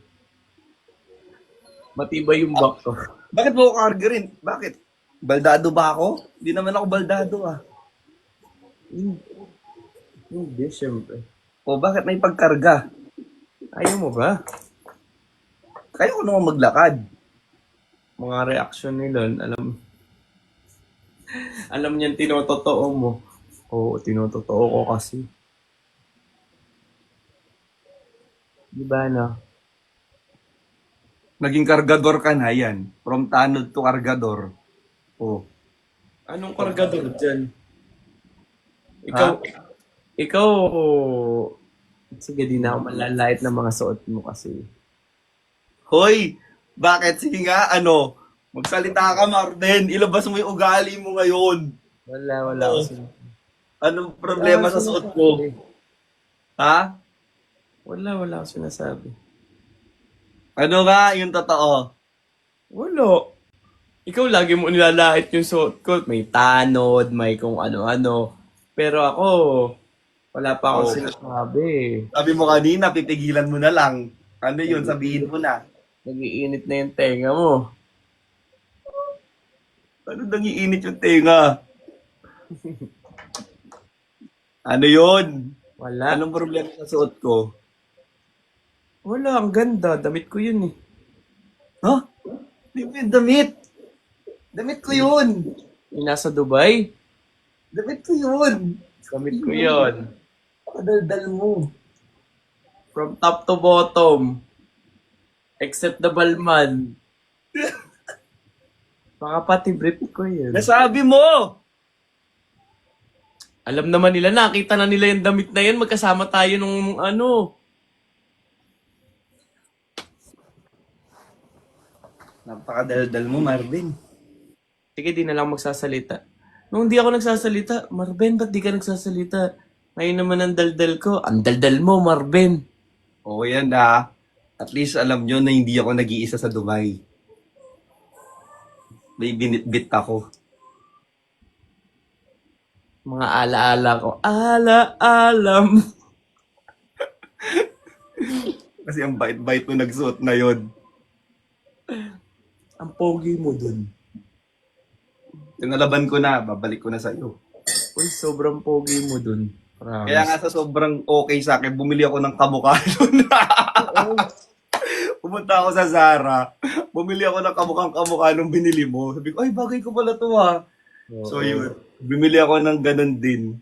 Matibay yung back ko. Bakit mo ako karga rin? Bakit? Baldado ba ako? Hindi naman ako baldado ah. Hindi, syempre. O bakit may pagkarga? Ayaw mo ba? Kaya ko naman maglakad. Mga reaction nila, alam niyan tinototoo mo. Oo, tinototoo ko kasi. Di ba, no? Naging kargador ka na yan. From tanod to kargador. Oh. Anong kargador dyan? Ikaw, sige, di na ako malalait ng mga suot mo kasi. Hoy! Bakit? Sige nga, magsalita ka, Marden. Ilabas mo yung ugali mo ngayon. Wala Oo. kasi. Anong problema sa suot mo? Ha? Wala ako sinasabi. Ano nga yung totoo? Wala. Ikaw lagi mo nilalait yung suot ko. May tanod, may kung ano-ano. Pero ako, wala pa akong sinasabi. Sabi mo kanina, pipigilan mo na lang. Ano yun? Sabihin mo na. Nag-iinit na yung tenga mo. Ano nangiinit yung tenga? Ano yun? Wala. Anong problema sa suot ko? Wala, ang ganda. Damit ko yun eh. Huh? Hindi mo yung damit. Damit ko yun. Yung nasa Dubai. Damit ko yun. Damit ko yun. Pakadaldal mo. From top to bottom. Except the balman. Baka pati brief ko yun. Nasabi mo! Alam naman nila, nakita na nila yung damit na yun. Magkasama tayo nung ano. Napakadaldal mo, Marvin. Sige, di na lang magsasalita. Nung di ako nagsasalita, Marben, ba't di ka nagsasalita? Ngayon naman ang daldal ko. Ang daldal mo, Marben. Oo yan ah. At least alam nyo na hindi ako nag-iisa sa Dubai. May binitbit ako. Mga alaala ko. Ala-alam. Kasi ang bait-bait mo nagsuot na yon. Ang pogi mo dun. Tinalaban ko na, babalik ko na sa iyo. Uy, sobrang pogi mo dun. Promise. Kaya nga sa sobrang okay sa akin, bumili ako ng kamukha nun. Pumunta ako sa Zara, bumili ako ng kamukhang-kamukha nung binili mo. Sabi ko, ay bagay ko pala to ah. So yun, bumili ako ng ganun din.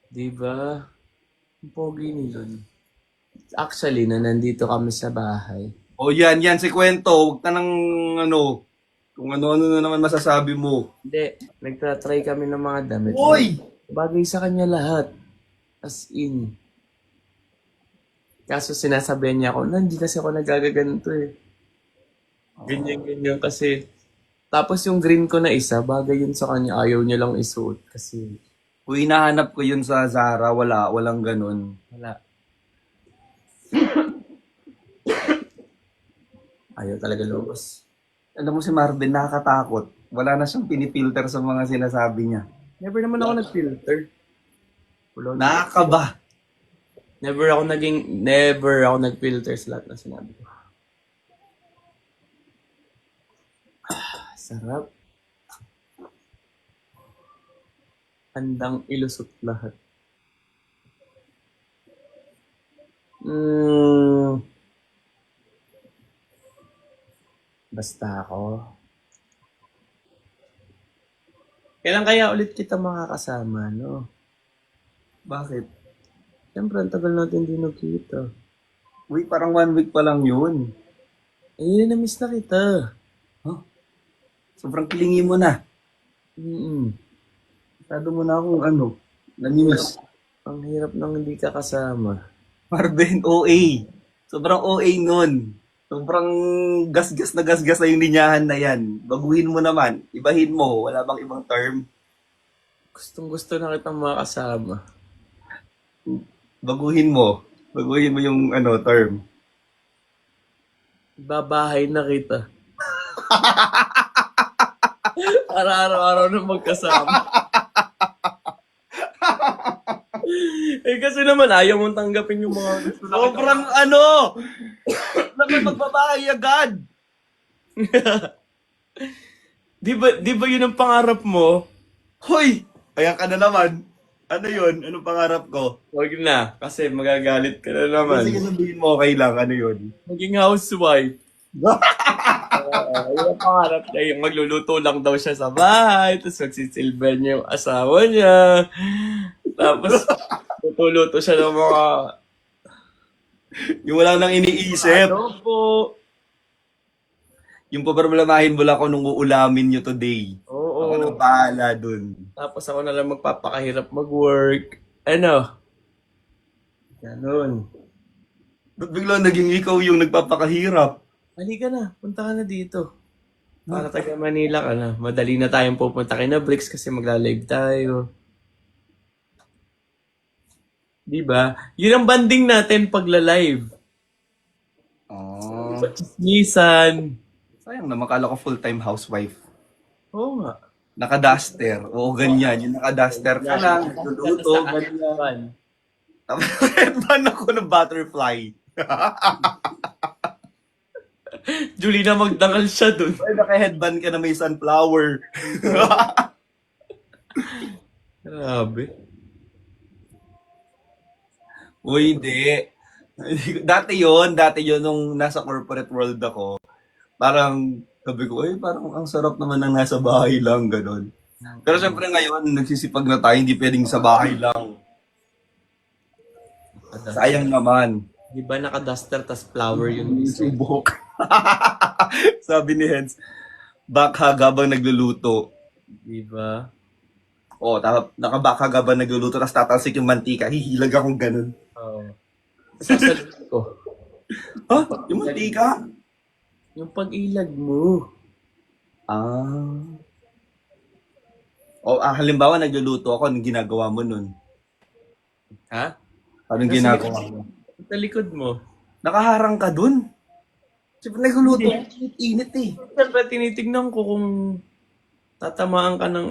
Diba? Ang pogi ni dun. Actually, na nandito kami sa bahay. O yan si kwento, huwag ka nang kung ano-ano na naman masasabi mo. Hindi, nagtatry kami ng mga damit. Hoy! Bagay sa kanya lahat. As in. Kaso sinasabihan niya ako, hindi kasi ako nagagaganto eh. Ganyan kasi. Tapos yung green ko na isa, bagay yun sa kanya. Ayaw niya lang isuot kasi Kung hinahanap ko yun sa Zara, walang ganun. wala. Ayaw talaga lumabas. Alam mo si Marvin, nakakatakot. Wala na siyang pinifilter sa mga sinasabi niya. Never naman ako nag-filter. Nakakaba. Never ako nag-filter sa lahat na sinabi ko. Sarap. Handang ilusot lahat. Basta ako. Kailan kaya ulit kita makakasama, no? Bakit? Siyempre, ang tagal natin di nagkita. Uy, parang 1 week pa lang yun. Eh, na-miss na kita. Sobrang kilingi mo na. Masyado mo na akong namiss. Ang hirap nang hindi ka kasama. Marvin, OA. Sobrang OA nun. Sobrang gasgas na yung linyahan na yan. Baguhin mo naman. Ibahin mo. Wala bang ibang term? Gustong gusto na kitang makasama. Baguhin mo. Baguhin mo yung term. Babahay na kita. Para araw-araw na magkasama. Eh kasi naman ayaw mong tanggapin yung mga gusto na Sobrang ano! Naman magbabahay agad! Di ba yun ang pangarap mo? Hoy! Ayan ka na naman. Ano yun? Anong pangarap ko? Huwag na, kasi magagalit ka na naman. Sige, sabihin mo okay lang. Ano yun? Maging housewife. Yung pangarap niya, yung magluluto lang daw siya sa bahay, tapos magsisilban niya yung asawa niya. Tapos, tutuluto siya ng mga Yung wala nang iniisip. ano po. Yung pabarmalamahin mo lang kung nung uulamin nyo today. Oo. Ako nang bahala dun. Tapos ako na lang magpapakahirap mag-work. Ano? Ganun. Ba't biglang naging ikaw yung nagpapakahirap? Halika na, punta ka na dito. Para taga Manila ka na. Madali na tayong pupunta kay na Bricks kasi magla-live tayo. Diba? Yun ang banding natin pagla-live. Oh. Chismisan. Sayang naman, kala ko full-time housewife. Oo nga. Naka-duster. Oo, ganyan. Yung naka-duster ka lang. Luluto, ganyan. Tapos headband ako ng butterfly. Julie na magdangal siya dun. Ay, naka-headband ka na may sunflower. Grabe. Uy, hindi. Dati yun, nung nasa corporate world ako. Parang, sabi ko, parang ang sarap naman ng nasa bahay lang, ganun. Pero syempre ngayon, nagsisipag na tayo, hindi pwedeng sa bahay lang. Sayang naman. Di ba naka-duster tas flower yun? Subok. Sabi ni Hens, bakhag habang nagluluto. Di ba? O, nakabakhag habang nagluluto, tapos tatalsik yung mantika. Hihilag akong ganun. Oo. Sasaluhin ko. Ha? Yung mantika? Yung pag-ilag mo. Ah. O, halimbawa, nagluluto ako, anong ginagawa mo nun? Ha? Anong ginagawa mo? Sa likod mo. Nakaharang ka dun? Siyempre, nagluluto. Init eh. Siyempre, tinitignan ko kung tatamaan ka ng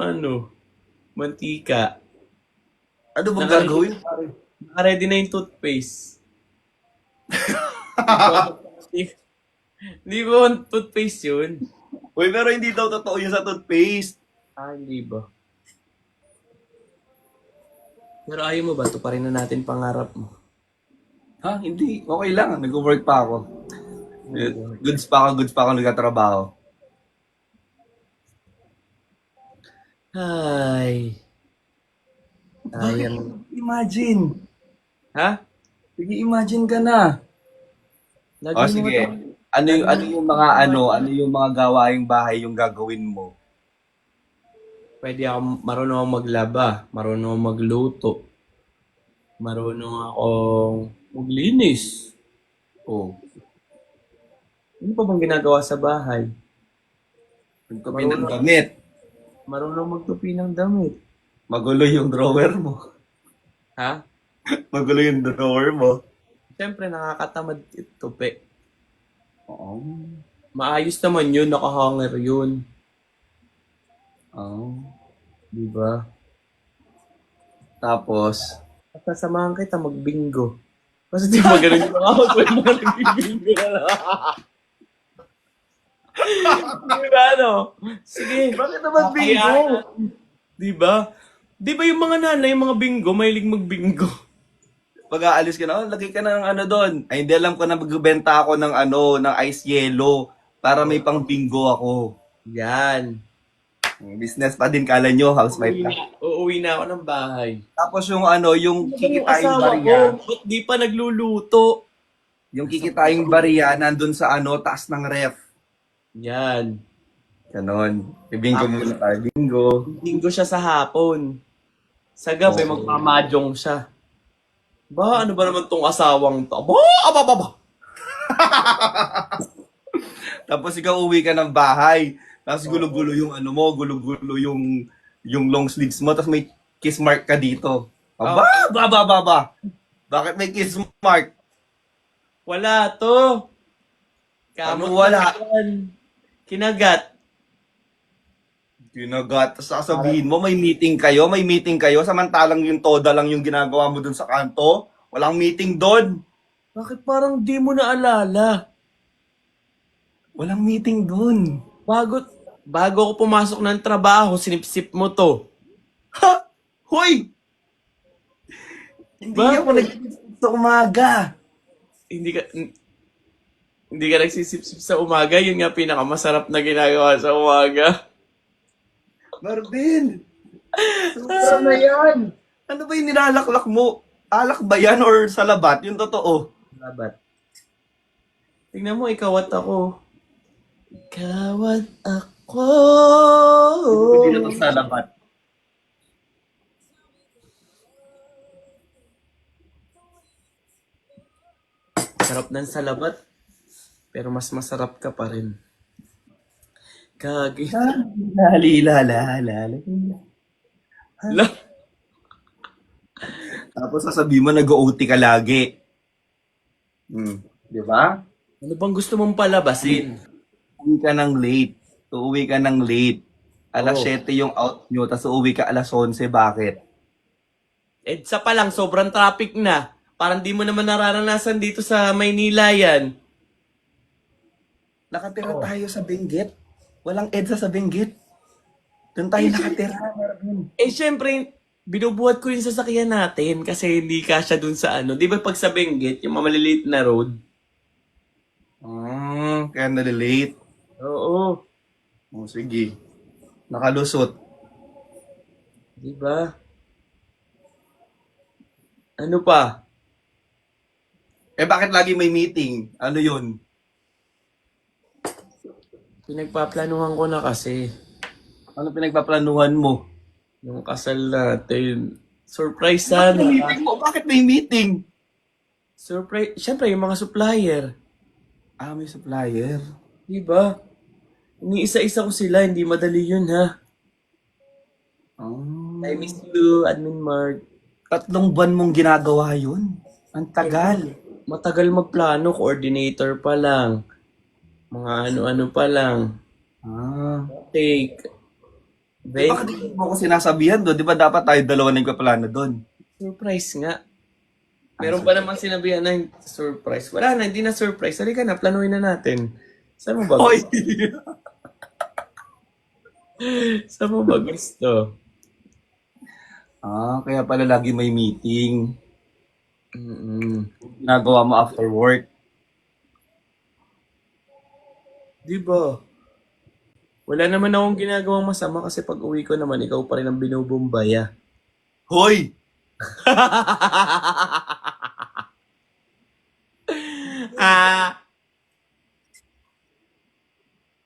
mantika. Ano bang gagawin? Naka-ready na yung toothpaste. Di ba toothpaste yun? Uy, pero hindi daw totoo yun sa toothpaste. Hindi ba? Pero ayaw mo ba? Ito pa rin na natin pangarap mo. Ha? Hindi. Okay lang. Nag-work pa ako. Goods pa ako nagtatrabaho. Ay. Sayang. Imagine. Ha? Sige, imagine ka na. Lagi O mo sige. ito. Ano yung mga gawaing bahay yung gagawin mo? Pwede ako, marunong akong maglaba, marunong akong magluto, marunong akong maglinis. Oh. Ano pa bang ginagawa sa bahay? Pagkapin ng damit. Marunong magtupi ng damit. Magulo yung drawer mo. Ha? Magulo yung drawer mo. Siyempre, nakakatamad tupi. Oo. Maayos naman yun, nakahanger yun. Oo. Diba? Tapos, Sasamahan kita magbingo. Kasi di ba ganun yung ako kung mga nagbibingo na lang. Diba ano? Sige. bakit naman bingo? Diba? Diba yung mga nanay, yung mga bingo, mahilig magbingo. Pag aalis ka na, lagay ka na ng doon. Ay, hindi alam ko na magbebenta ako ng ng ice yellow para may pang bingo ako. Yan. Business pa din, kala nyo, housewife na. Uuwi na ako ng bahay. Tapos yung yung Yung kikitaing asawa bariya, ko, ba't di pa nagluluto? yung kikitaing bariya nandun sa taas ng ref. Yan. Ganon. Bingo muna tayo. Bingo. Bingo siya sa hapon. Sa gabi, Oo. magmamajong siya. Ba, ano ba naman tong asawang to? Ba! Tapos ikaw uwi ka ng bahay. Tapos gulo-gulo yung gulo-gulo yung long sleeves mo. Tapos may kiss mark ka dito. Ba. Bakit may kiss mark? Wala to. Ano wala? Yan. Kinagat. Kinagat. Tapos sasabihin mo, may meeting kayo, samantalang yung toda lang yung ginagawa mo dun sa kanto. Walang meeting doon. Bakit parang di mo naalala? Walang meeting doon. Bago ako pumasok ng trabaho, sinipsip mo to. Ha? Hoy! Hindi Bakit? ako nag sa umaga. Hindi ka nagsisipsip sa umaga. Yun nga pinakamasarap na ginagawa sa umaga. Marvin! Ano yan? Ano ba yung nilalaklak mo? Alak ba yan or salabat? Yung totoo. Labat. Tingnan mo, ikaw at ako. Ikaw at ako. Hindi na to salabat. Sarap ng salabat. Pero mas masarap ka pa rin. Kagi. Lalilala. La. Tapos sasabihin mo nag-OT ka lagi. Di ba? Ano bang gusto mong palabasin? Uuwi ka ng late. Alas Oh. 7 yung out nyo, tapos uuwi ka alas 11. Bakit? EDSA pa lang, sobrang traffic na. Parang di mo naman nararanasan dito sa Maynila yan. Nakatira tayo sa Benguet. Walang EDSA sa Benguet. Doon tayo nakatira. Syempre, binubuhat ko yung sasakyan natin kasi hindi kasya dun sa ano. Di ba pag sa Benguet, yung mamaliliit na road? Kaya nalilate. Oo. Oh, sige. Nakalusot. Di ba? Ano pa? Bakit lagi may meeting? Ano yun? Pinagpaplanuhan ko na kasi. Ano pinagpaplanuhan mo? Yung kasal natin. Surprise Bakit sana. may meeting mo? Bakit may meeting? Surprise. Siyempre, yung mga supplier. May supplier. Di ba? Iniisa-isa ko sila. Hindi madali yun, ha? I miss you, Admin Mark. 3 buwan mong ginagawa yun. Ang tagal. Matagal magplano. Coordinator pa lang. Mga ano-ano pa lang. Take. Bakit hindi mo ko sinasabihan doon? Di ba dapat tayo dalawa nagpaplano doon? Surprise nga. Meron pa naman sinabihan na surprise. Wala na, hindi na surprise. Halika na, planuhin na natin. Saan mo ba Hoy! gusto? Saan mo ba gusto? Kaya pala lagi may meeting. Mm-mm. Ginagawa mo after work. Di ba? Wala naman akong ginagawang masama kasi pag uwi ko naman, ikaw pa rin ang binubumbaya. Hoy!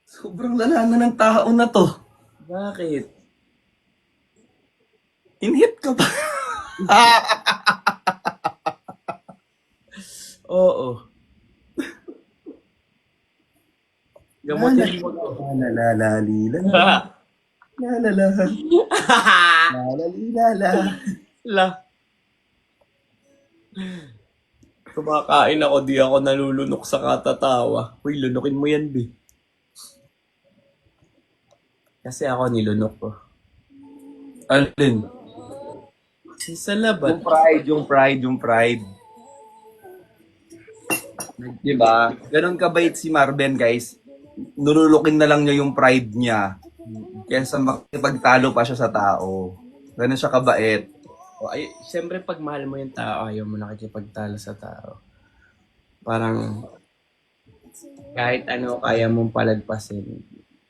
Sobrang lala na ng tao na to. Bakit? Inhit ka ba? Oo. Gamutin mo to. Lalalila. Lalala. Lalalila. La. Kumakain ako, di ako nalulunok sa katatawa. Uy, lunukin mo yan, B. Kasi ako nilunok ko. Alin? Sa labat. Yung pride. Diba? Ganon kabait si Marben, guys. Nululukin na lang niya yung pride niya. Kesa makipagtalo pa siya sa tao. Ganon siya kabait. Siyempre, pag mahal mo yung tao, ayaw mo nakikipagtalo sa tao. Parang, kahit ano kaya mong palagpasin,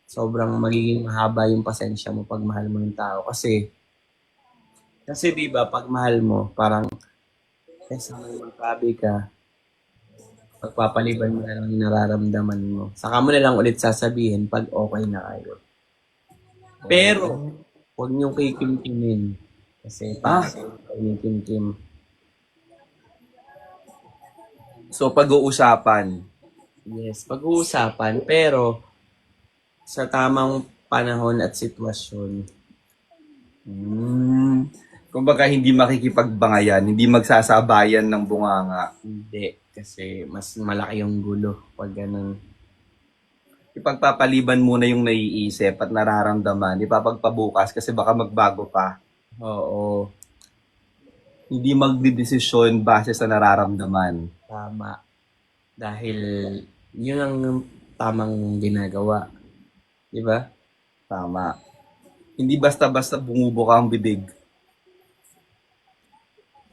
sobrang magiging mahaba yung pasensya mo pag mahal mo yung tao. Kasi di ba, pag mahal mo, parang, kesa magpabi ka, pagpapaliban mo na lang yung nararamdaman mo. Saka mo na lang ulit sasabihin pag okay na kayo. Pero, huwag niyong kikimkimin. Kasi, kinikim-kim. So, pag-uusapan. Yes, pag-uusapan. Pero, sa tamang panahon at sitwasyon. Kumbaga, hindi makikipagbangayan, hindi magsasabayan ng bunganga. Hindi. Kasi mas malaki yung gulo pag ganun. ipagpapaliban muna yung naiisip at nararamdaman. Ipapagpabukas kasi baka magbago pa. Oo. Hindi magdidesisyon base sa nararamdaman. Tama. Dahil yun ang tamang ginagawa. Di ba? Tama. Hindi basta-basta bumubuka ang bibig.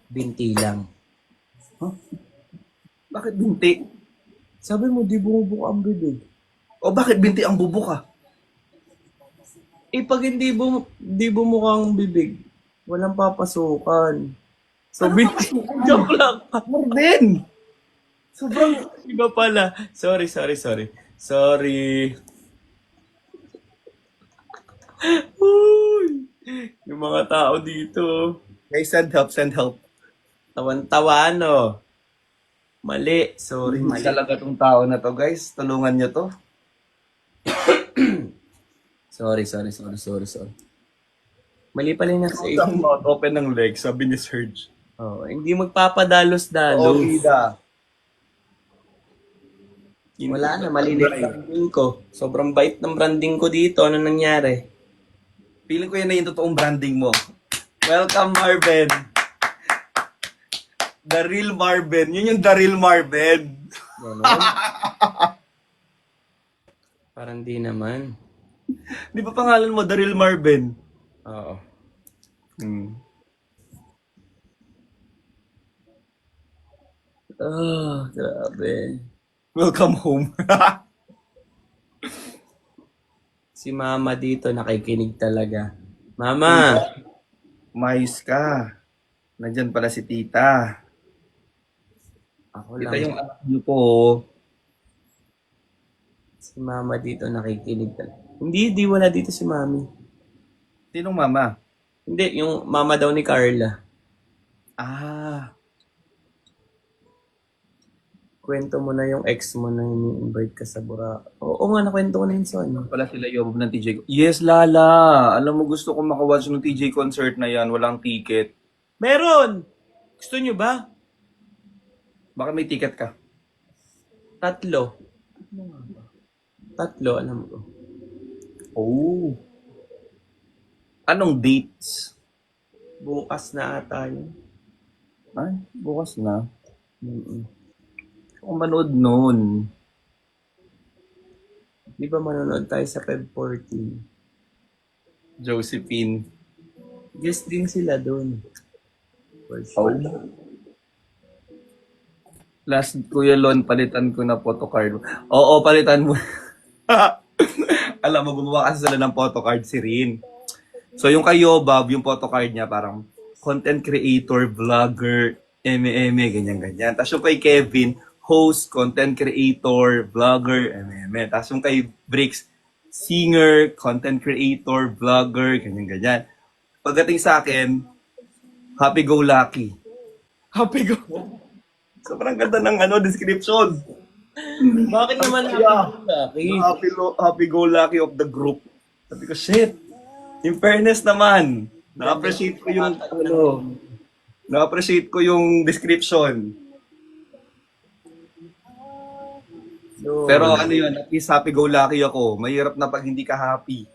Binti lang. Bakit binti? Sabi mo, di bumubuka ang bibig. O bakit binti ang bubuka? Eh, pag di bumuka ang bibig, walang papasukan. So, binti. Joke lang. Marvin! Sobrang iba pala. Sorry. Uy, yung mga tao dito. Guys, send help. Tawan-tawa, no? Mali. Sorry, Mali mali. talaga tong tao na to, guys. Tulungan nyo to. Sorry. Mali pala yung nasa Isang mouth open ng leg, sabi ni Serge. Oh, hindi magpapadalos-dalos. Oo, Ida. Wala na, mali na yung branding ko. Sobrang bait ng branding ko dito. Ano nangyari? Feeling ko yan na yung totoong branding mo. Welcome, Marvin. The real Marvin. Yun yung the real Marvin. Ganun. Parang di naman. Di ba pangalan mo, the real Marvin? Oo. Ah, grabe. Welcome home. Si Mama dito nakikinig talaga. Mama! Mais ka. Nandyan pala si Tita. Ako Tita lang. yung anak niyo po. Si Mama dito nakikinig talaga. Hindi, wala dito si Mami. Sinong mama? Hindi, yung mama daw ni Carla. Ah. Kwento mo na yung ex mo na ini-invite ka sa Boracay. Oo nga, nakwento ko na yun sa ano. Pala sila Yobob ng TJ. Yes, Lala. Alam mo, gusto ko makawatch ng TJ concert na yan. Walang ticket. Meron! Gusto nyo ba? Baka may ticket ka. 3. Alam ko. Oh. Anong dates? Bukas na ata yun. Ay, bukas na. Mm-mm. Kung manood nun. Di ba manonood tayo sa Feb 14? Josephine. Guest din sila doon. For Oh. sure. Last Kuya Lon, palitan ko na photocard. Oo, palitan mo. Alam mo, gumawa kasi sila ng photocard si Rin. So yung kay Yobab, yung photocard niya parang content creator, vlogger, eme, ganyan-ganyan. Tapos yung kay Kevin, host, content creator, vlogger, eme. Tapos yung kay Bricks, singer, content creator, vlogger, ganyan-ganyan. Pagdating sa akin, happy-go-lucky. Happy-go. Sobrang ganda ng description. Bakit naman laki? Happy-go-lucky of the group. Sabi ko, shit. In fairness naman, na-appreciate ko yung na-appreciate ko yung description. So, Pero ano yun, at least happy-go-lucky ako. Mahirap na pag hindi ka happy.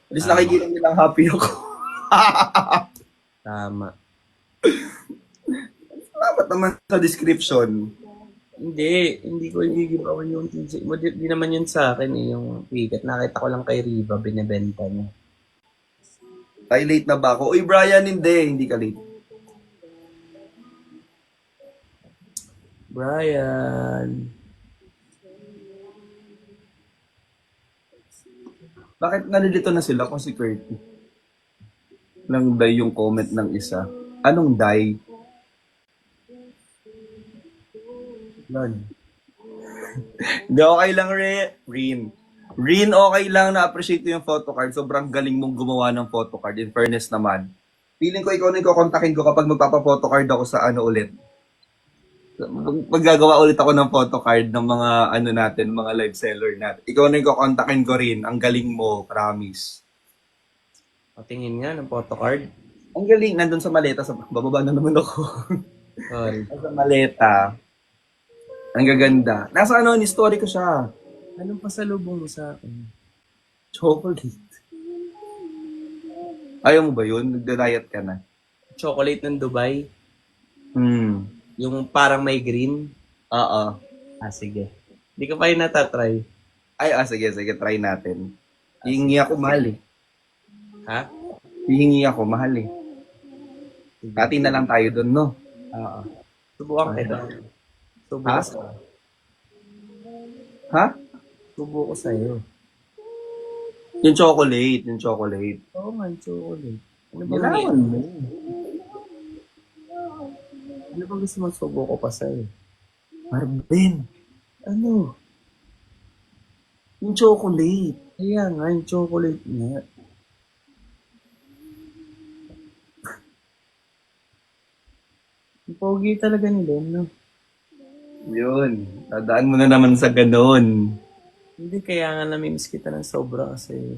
At least nakikita nilang happy ako. tama. Salamat naman sa description. Hindi ko gigibawan yung TJ. Di naman yun sa akin yung ticket. Nakita ko lang kay Riva, binibenta niya. Ay, late na ba ako? Uy, Brian, hindi ka late. Brian. Bakit nalilito na sila kung si Curtis? Nang die yung comment ng isa. Anong die? Lon. Hindi, okay lang, Rin. Rin, okay lang, na-appreciate ko yung photocard. Sobrang galing mong gumawa ng photocard. In fairness naman. Feeling ko ikaw na yung kukontakin ko kapag magpapa-photocard ako sa ulit. Maggagawa ulit ako ng photocard ng mga natin, mga live seller natin. Ikaw na yung kukontakin ko rin. Ang galing mo, promise. Patingin nga ng photocard. Ang galing, nandun sa maleta. Bababa na naman ako. Sorry. Sa maleta. Ang gaganda. Nasa ni story ko siya. Anong pasalubong mo sa akin? Chocolate. Ayaw mo ba yun? Nagda-diet ka na. Chocolate ng Dubai. Hmm. Yung parang may green. Oo. Ah, sige. Hindi ko pa yun natatry. Ay, sige, sige. Try natin. Hihingi ako, mahal eh. Ha? Hihingi ako, mahal eh. Hati na lang tayo doon, no? Oo. Subukan kita. Subo Ha? ko sa'yo. Ha? Subo ko sa'yo. Yung chocolate, yung chocolate. Oo nga, chocolate. Ano ba Kailangan mo. Ano ba gusto mo subo ko pa sa'yo? Marvin, Ano? yung chocolate. Kaya nga, yung chocolate nga. Ang pogi talaga ni Len, no? Yun. Dadaan mo na naman sa ganon. Hindi, kaya nga namimiss kita ng sobra kasi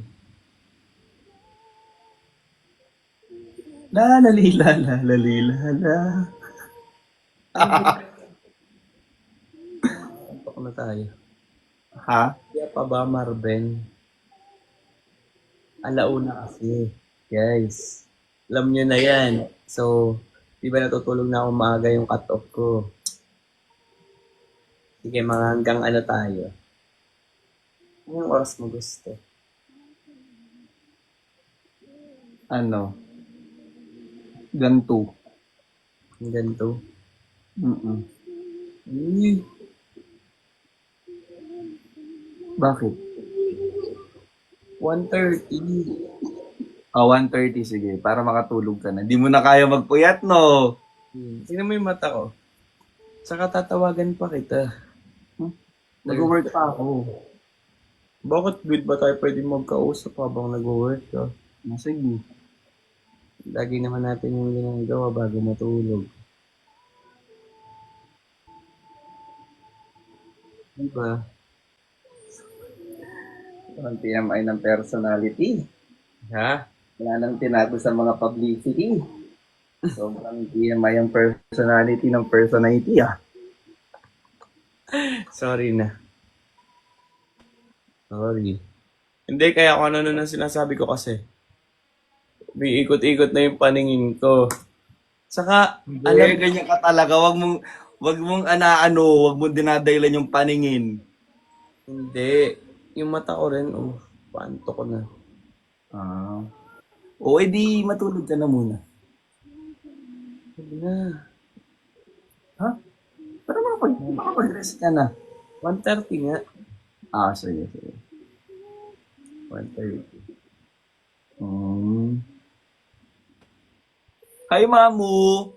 La la li la la la li la la. antok na tayo. Ha? Kaya pa ba, Marben? Alauna kasi. Guys, alam nyo na yan. So, di ba natutulog na ako maaga yung cut-off ko? Sige, mga hanggang ano tayo? Anong oras mo gusto? Ano? Ganto. Hanggang 2? Mm-mm. Eh, Bakit? 1:30. 1:30, sige. Para makatulog ka na. Di mo na kaya magpuyat, no? Tingnan mo yung mata ko. Saka tatawagan pa kita. Nag-work pa ako. Bakit good ba tayo pwede magkausap habang nag-work ka? Sige. Lagi naman natin yung ginagawa bago matulog. Diba? Ang TMI ng personality. Ha? Wala nang tinago sa mga publicity. Sobrang TMI ang personality ng personality, ah. Sorry na. Sorry. Hindi, kaya kung ano na sinasabi ko kasi. May ikot-ikot na yung paningin ko. Saka, Alam, ganyan ka talaga. Wag mong wag mong dinadailan yung paningin. hindi. Yung mata ko rin, paanto ko na. Ah. O, edi matulog ka na muna. Sabi na. Ha? Para makapag-rest ka na. 1:30 nga. Sige, sige. 1:30. Hi, Mamu!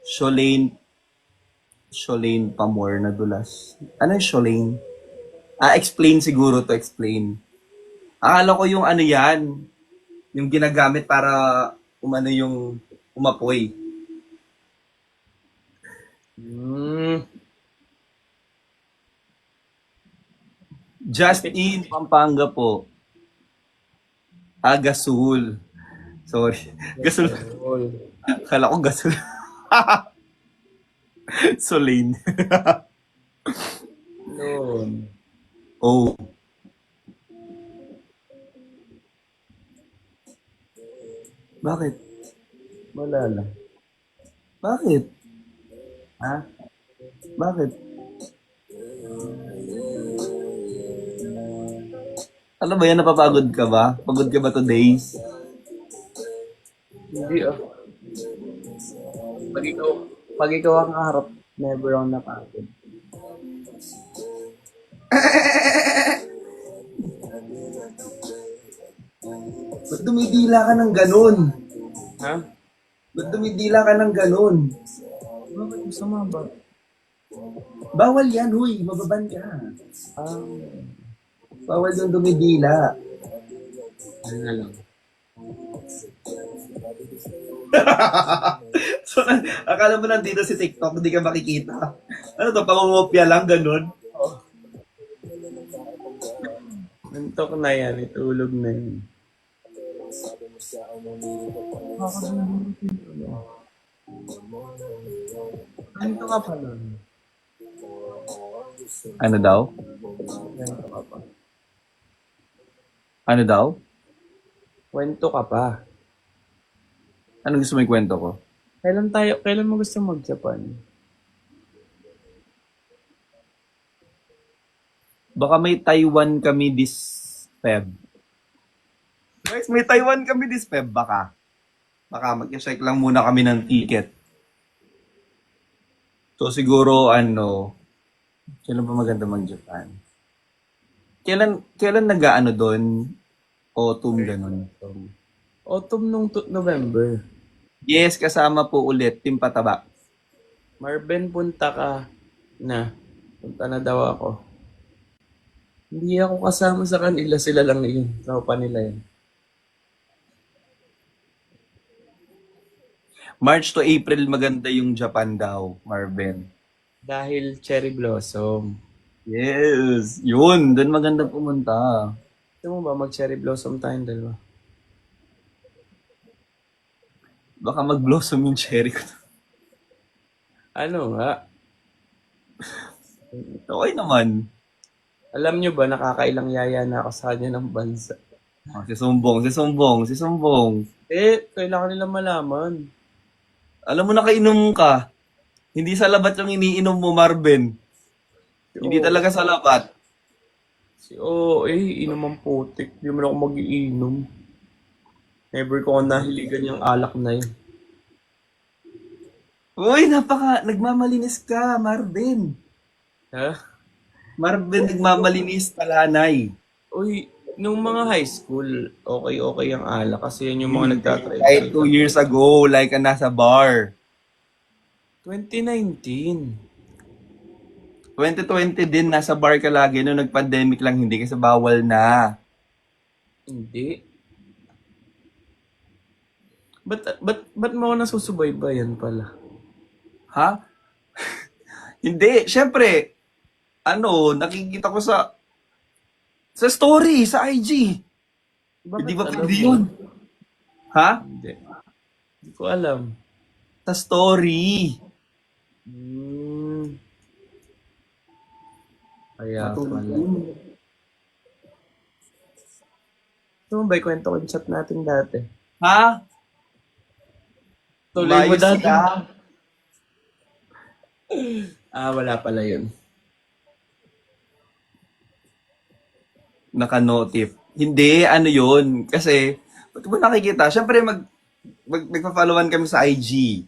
Sholane Pamor na dulas. Ano yung Sholane? Explain siguro to explain. Akala ko yung ano yan, yung ginagamit para umano yung umapoy. Just in Pampanga po. Gasol. Sorry. Gasol. Akala ko gasol. Solane. Noon. Oh. Bakit? Wala lang. Bakit? Ha? Bakit? Ano ba yan? Napapagod ka ba? Pagod ka ba today? Hindi Pag ikaw ang kaharap, never ako napagod. Ba't dumidila ka ng ganun? Ha? Ba't dumidila ka ng ganun? Bakit masama ba? Bawal yan, huy. Mababan ka. Bawal yung dumidila. Ano na lang. So, akala mo nandito si TikTok, hindi ka makikita. Ano to, pangungopia lang, ganun? Antok na yan, itulog na yan. Ano ka pa nun? Ano daw? Kwento ka pa. Ano daw? Kwento ka pa. Anong gusto mo ikwento ko? Kailan mo gusto mag-Japan? Baka may Taiwan kami this Feb. Guys, may Taiwan kami this Feb, baka. Baka mag-check lang muna kami ng ticket. So siguro, kailan ba maganda mag-Japan? Kailan nag-ano doon? Autumn, ganun. Autumn nung November. Yes, kasama po ulit, Team Pataba. Marben, punta ka na. Punta na daw ako. Hindi ako kasama sa kanila. Sila lang yun. Tropa nila yun. March to April maganda yung Japan daw, Marvin. Dahil cherry blossom. Yes, yun. Doon maganda pumunta. Gusto mo ba mag-cherry blossom tayong dalawa? Baka mag-blossom yung cherry ko. Ano nga? Okay naman. Alam nyo ba, nakakailang yaya na ako sa kanya ng bansa. Si Sumbong. Kailangan nila malaman. Alam mo, nakainom ka. Hindi sa labat yung iniinom mo, Marvin. Hindi talaga sa labat. Inom ang putik. Di mo na ako mag-iinom. Never ko nahiligan yung alak na yun. Uy, nagmamalinis ka, Marvin. Ha? Marvin, nagmamalinis talanay. Uy, nung mga high school, okay ang alak kasi yan yung mga nagtatry. Kahit 2 years ago, like nasa bar. 2019. 2020 din, nasa bar ka lagi. Nung nag-pandemic lang, hindi kasi bawal na. Hindi. Ba't mo ako nasusubaybayan pala? Ha? Hindi, syempre, nakikita ko sa story, sa IG. Hindi ba alam pwede mo? yun? Ha? Hindi. Hindi ko alam. Sa story. Kaya pala. Ito mo ba ikwento ko yung chat natin dati? Ha? Tuloy mo Mayos dati. ka. Wala pala yun. Naka-notif. Hindi, yun. Kasi, ba't mo nakikita? Siyempre, magpa-followan kami sa IG.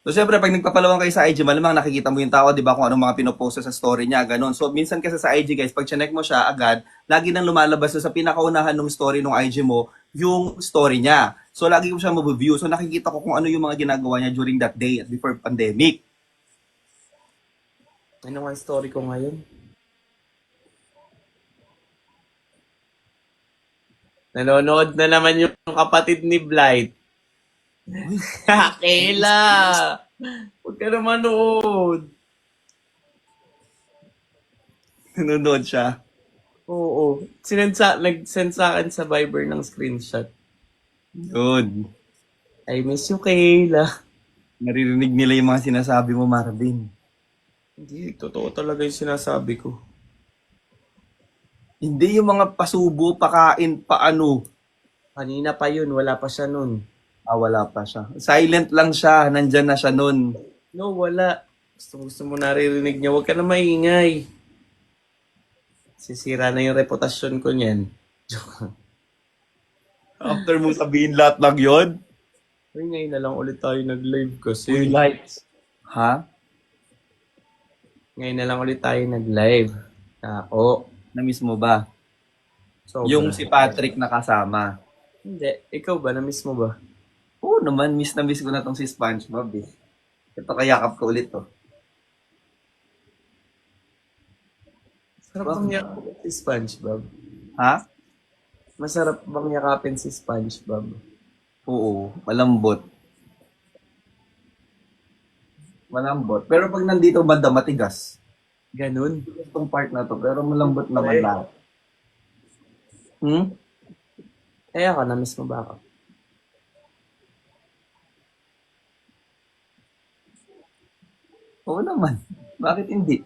So, siyempre, pag nagpa-followan kayo sa IG, malamang nakikita mo yung tao, di ba, kung anong mga pinopost sa story niya, ganun. So, minsan kasi sa IG, guys, pag chinek mo siya agad, lagi nang lumalabas sa pinakaunahan ng story ng IG mo, yung story niya. So, lagi ko siya mabiview. So, nakikita ko kung ano yung mga ginagawa niya during that day before pandemic. Ano nga ang story ko ngayon? Nanonood na naman yung kapatid ni Blight. Kayla! Huwag ka na manood. Nanonood siya. Oo. Nag-send sa akin sa Viber ng screenshot. Yun. I miss you, Kayla. Naririnig nila yung mga sinasabi mo, Marvin. Hindi, totoo talaga yung sinasabi ko. Hindi yung mga pasubo, pakain, paano. Kanina pa yun, wala pa siya nun. Wala pa siya. Silent lang siya. Nandyan na siya nun. No, wala. Gusto mo naririnig niya. Huwag ka na maingay. Sisira na yung reputasyon ko niyan. After mo sabihin lahat lang yun? Uy, ngayon na lang ulit tayo nag-live kasi. Lights. Ha? Ngayon na lang ulit tayo nag-live. Ako. Na-miss mo ba? Sobra. Yung si Patrick na kasama. Hindi. Ikaw ba? Na-miss mo ba? Oo naman, miss na miss ko na tong si SpongeBob eh. Ito, kayakap ko ulit to. Sarap bang yakapin si SpongeBob? Ha? Masarap bang yakapin si SpongeBob? Oo, malambot. Malambot. Pero pag nandito banda, matigas. Ganun. Itong part na to, pero malambot naman lahat. Ako, na-miss mo ba ako? Oo naman. Bakit hindi?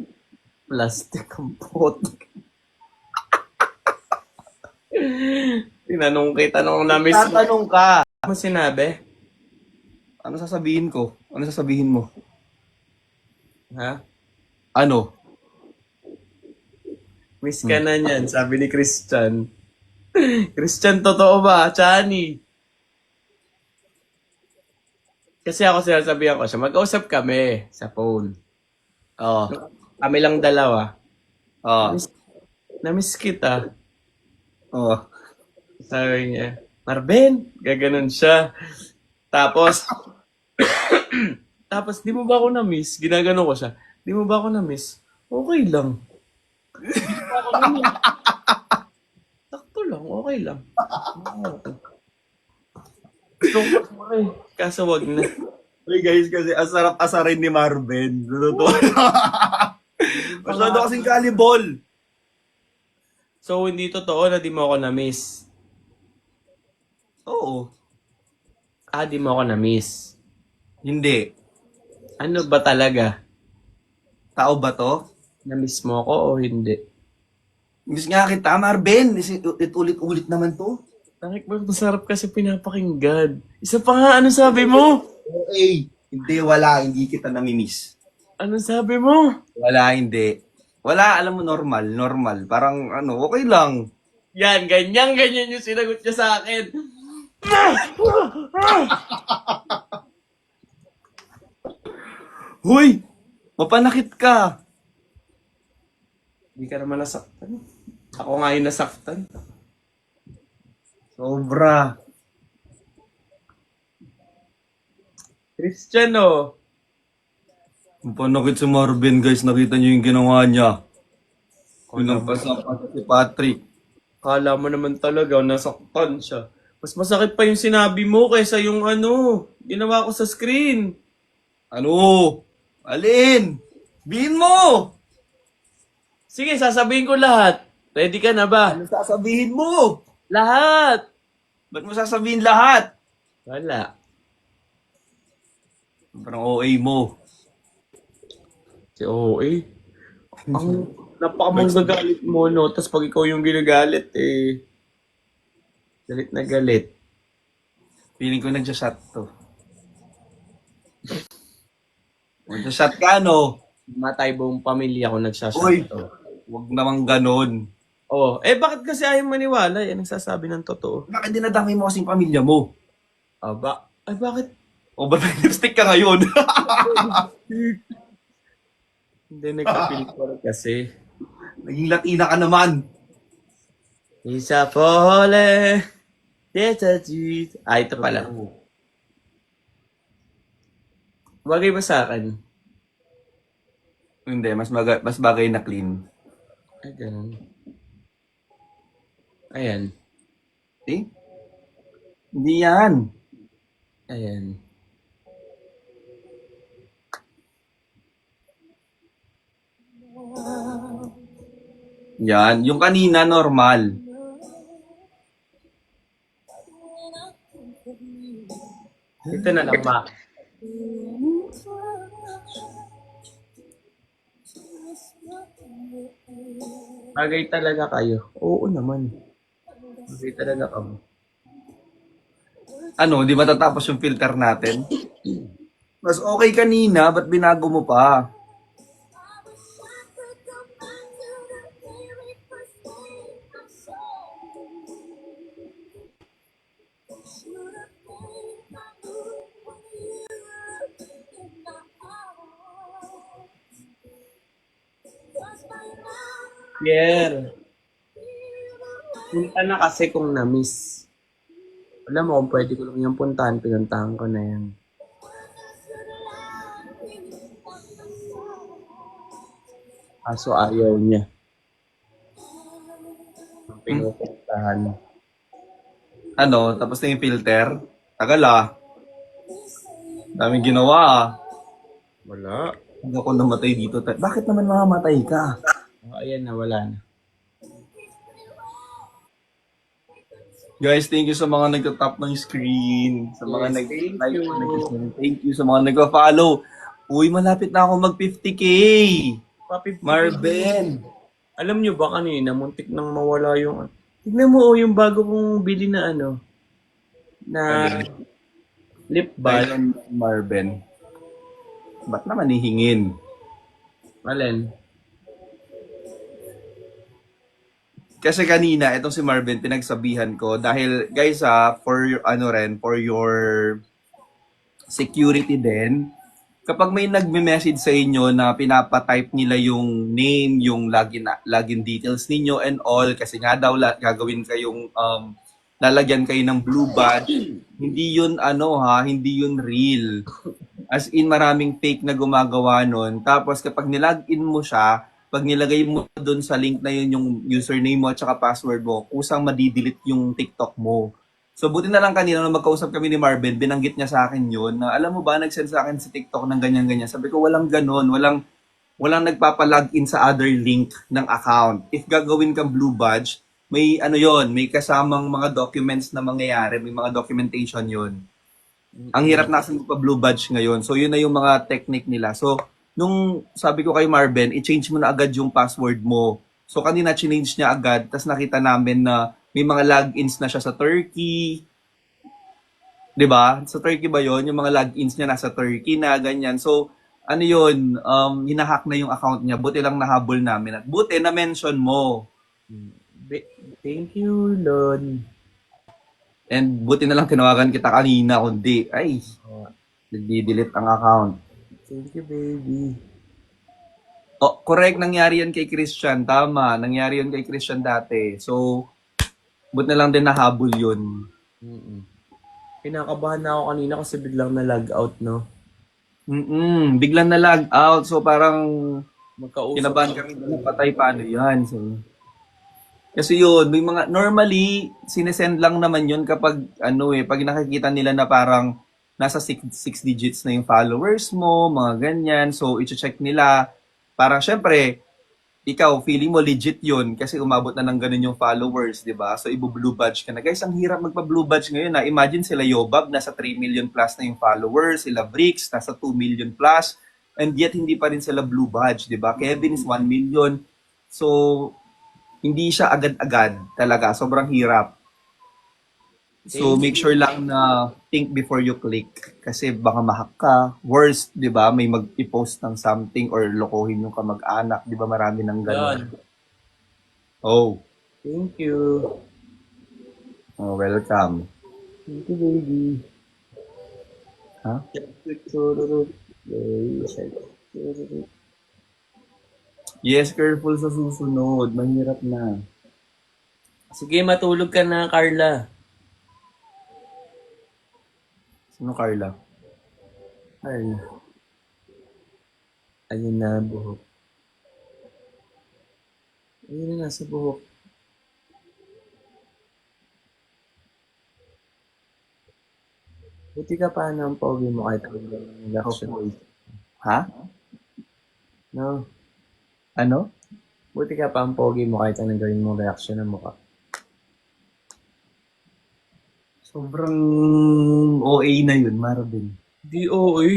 Plastic ang putik. Tinanong kita nung na-miss mo. Tatanong ka. Ano sinabi? Ano sasabihin ko? Ano sasabihin mo? Ha? Ano? Miss ka na niyan, sabi ni Christian. Christian, totoo ba? Chani. Kasi ako sinasabihan ko siya, mag-usap kami sa phone. Oo. Kami lang dalawa. Oo. Na-miss kita. Oo. Sabi niya, Marben, gaganon siya. Tapos, tapos, di mo ba ako na-miss? Ginagano ko siya. Di mo ba ako na-miss? Okay lang. Di mo ba ako na-miss? Sakto lang, okay lang. Gusto ko pa kaso wag na. Uy guys, kasi ang sarap asarin ni Marvin. Totoo. Masyado kasing kalibol. So, hindi totoo na di mo ako na-miss. Oo. Di mo ako na-miss. Hindi. Ano ba talaga? Tao ba to? Na-miss mo ako o hindi? Miss nga kita, Marvin. Ulit-ulit naman to. Bakit ba masarap kasi pinapakinggan? Isa pa nga, ano sabi mo? Okay. Hindi, wala. Hindi kita namimiss. Ano sabi mo? Wala, hindi. Wala, alam mo, normal. Normal. Parang, okay lang. Yan, ganyan yung sinagot niya sa akin. Huy! Mapanakit ka. Hindi ka naman nasaktan. Ako nga yung nasaktan. Sobra. Christian, oh. Mapanakit si Marvin, guys. Nakita niyo yung ginawa niya. Pinampasan pa si Patrick. Kala mo naman talaga, nasaktan siya. Mas masakit pa yung sinabi mo kaysa yung ginawa ko sa screen. Ano? Alin? Bihin mo! Sige, sasabihin ko lahat. Ready ka na ba? Ano sasabihin mo? Lahat! Ba't mo sasabihin lahat? Wala. Parang OA mo. Si OA. Ang napakamagagalit mo, no? Tapos pag ikaw yung ginagalit, galit na galit. Feeling ko nagja-shot to. Nagja-shot ka, no? Matay buong pamilya ko nagsashot Uy! to. Huwag namang ganon. Oh, bakit kasi ayaw maniwala? Yan ang sasabi ng totoo. Bakit dinadamay mo kasing pamilya mo? Bakit? O ba't may lipstick ka ngayon? Hindi nagka-filter kasi. Naging Latina ka naman. Isa pole. Ito pala. Bagay ba sa akin? Hindi, mas bagay na clean. Ay, ganun. Ayan. Eh? Hindi yan. Ayan. Yan. Yung kanina, normal. Ito na lang, Ma. Bagay talaga kayo. Oo naman. Bagay talaga kamo. Ano, di matatapos yung filter natin? Mas okay kanina, ba't binago mo pa? Pierre. Punta na kasi kung na-miss. Alam mo, kung pwede ko lang yung puntahan, pinuntahan ko na yan. Kaso ayaw niya. Pinupuntahan. Ano, tapos na yung filter? Tagal ah. Daming ginawa ah. Wala. Hindi ako namatay dito. Bakit naman mamamatay ka? Ayan na, wala na. Guys, thank you sa mga nagtatap ng screen. Sa mga Yes, nag-like. thank you. Thank you sa mga nag-follow. Uy, malapit na ako mag 50k. Papi, Marvin. alam nyo ba kanina, muntik nang mawala yung Tignan mo yung bago kong bili na na lip balm. Ayun, Marvin. Ba't naman hihingin? Alin? Kasi kanina, itong si Marvin, pinagsabihan ko. Dahil, guys for your, for your security din, kapag may nagme-message sa inyo na pinapatype nila yung name, yung login details ninyo and all, kasi nga daw gagawin kayong, lalagyan kayo ng blue badge, hindi yun hindi yun real. As in, maraming fake na gumagawa nun. Tapos kapag nilagin mo siya, pag nilagay mo doon sa link na yun yung username mo at saka password mo, kusang madidelete yung TikTok mo. So buti na lang kanina nung magkausap kami ni Marvin, binanggit niya sa akin yun na alam mo ba, nag-send sa akin si TikTok ng ganyan-ganyan. Sabi ko, walang ganun, walang nagpapalogin sa other link ng account. If gagawin kang blue badge, may may kasamang mga documents na mangyayari, may mga documentation yun. Ang hirap na kasi magpa-blue badge ngayon. So, yun na yung mga technique nila. So, nung sabi ko kay Marvin, i-change mo na agad yung password mo. So, kanina change niya agad. Tapos nakita namin na may mga logins na siya sa Turkey. 'Di ba? Sa Turkey ba yon? Yung mga logins niya nasa Turkey na, ganyan. So, yun, hinahack na yung account niya. Buti lang nahabol namin. At buti na-mention mo. Thank you, Lord. And buti na lang tinawagan kita kanina, kundi, nagdi-delete ang account. Thank you, baby. Oh, correct, nangyari yan kay Christian. Tama, nangyari yan kay Christian dati. So, buti na lang din nahabol yun. Kinakabahan na ako kanina kasi biglang na-log out, no? Biglang na-log out. So, parang Magkausap. kinabahan kami na patay paano yan. So, kasi yun, may mga, normally, sinesend lang naman yun kapag, pag nakikita nila na parang nasa 6 digits na yung followers mo, mga ganyan. So, i-check nila. Parang, syempre, ikaw, feeling mo legit yun kasi umabot na ng ganun yung followers, di ba? So, ibu-blue badge ka na. Guys, ang hirap magpa-blue badge ngayon. Imagine sila Yobab, nasa 3 million plus na yung followers. Sila Bricks, nasa 2 million plus. And yet, hindi pa rin sila blue badge, di ba? Kevin is 1 million. So, hindi siya agad-agad talaga. Sobrang hirap. So, make sure lang na think before you click. Kasi baka ma-hack ka. Worst, di ba? May mag-post ng something or lokohin yung kamag-anak. Di ba marami ng gano'n? Oh. Thank you. Oh, welcome. Thank you, baby. Ha? Yes, careful sa susunod. Mahirap na. Sige, matulog ka na, Carla. Sino, Carla? Carla. Ayun na, buhok. Ayun na, nasa buhok. Buti ka pa ng pogi mo kahit ang reaction. Ha? No? Ano? Buti ka pa ang pogi mo kahit anong gawin mong reaction ng mukha. Sobrang OA na yun, Marvin. Di,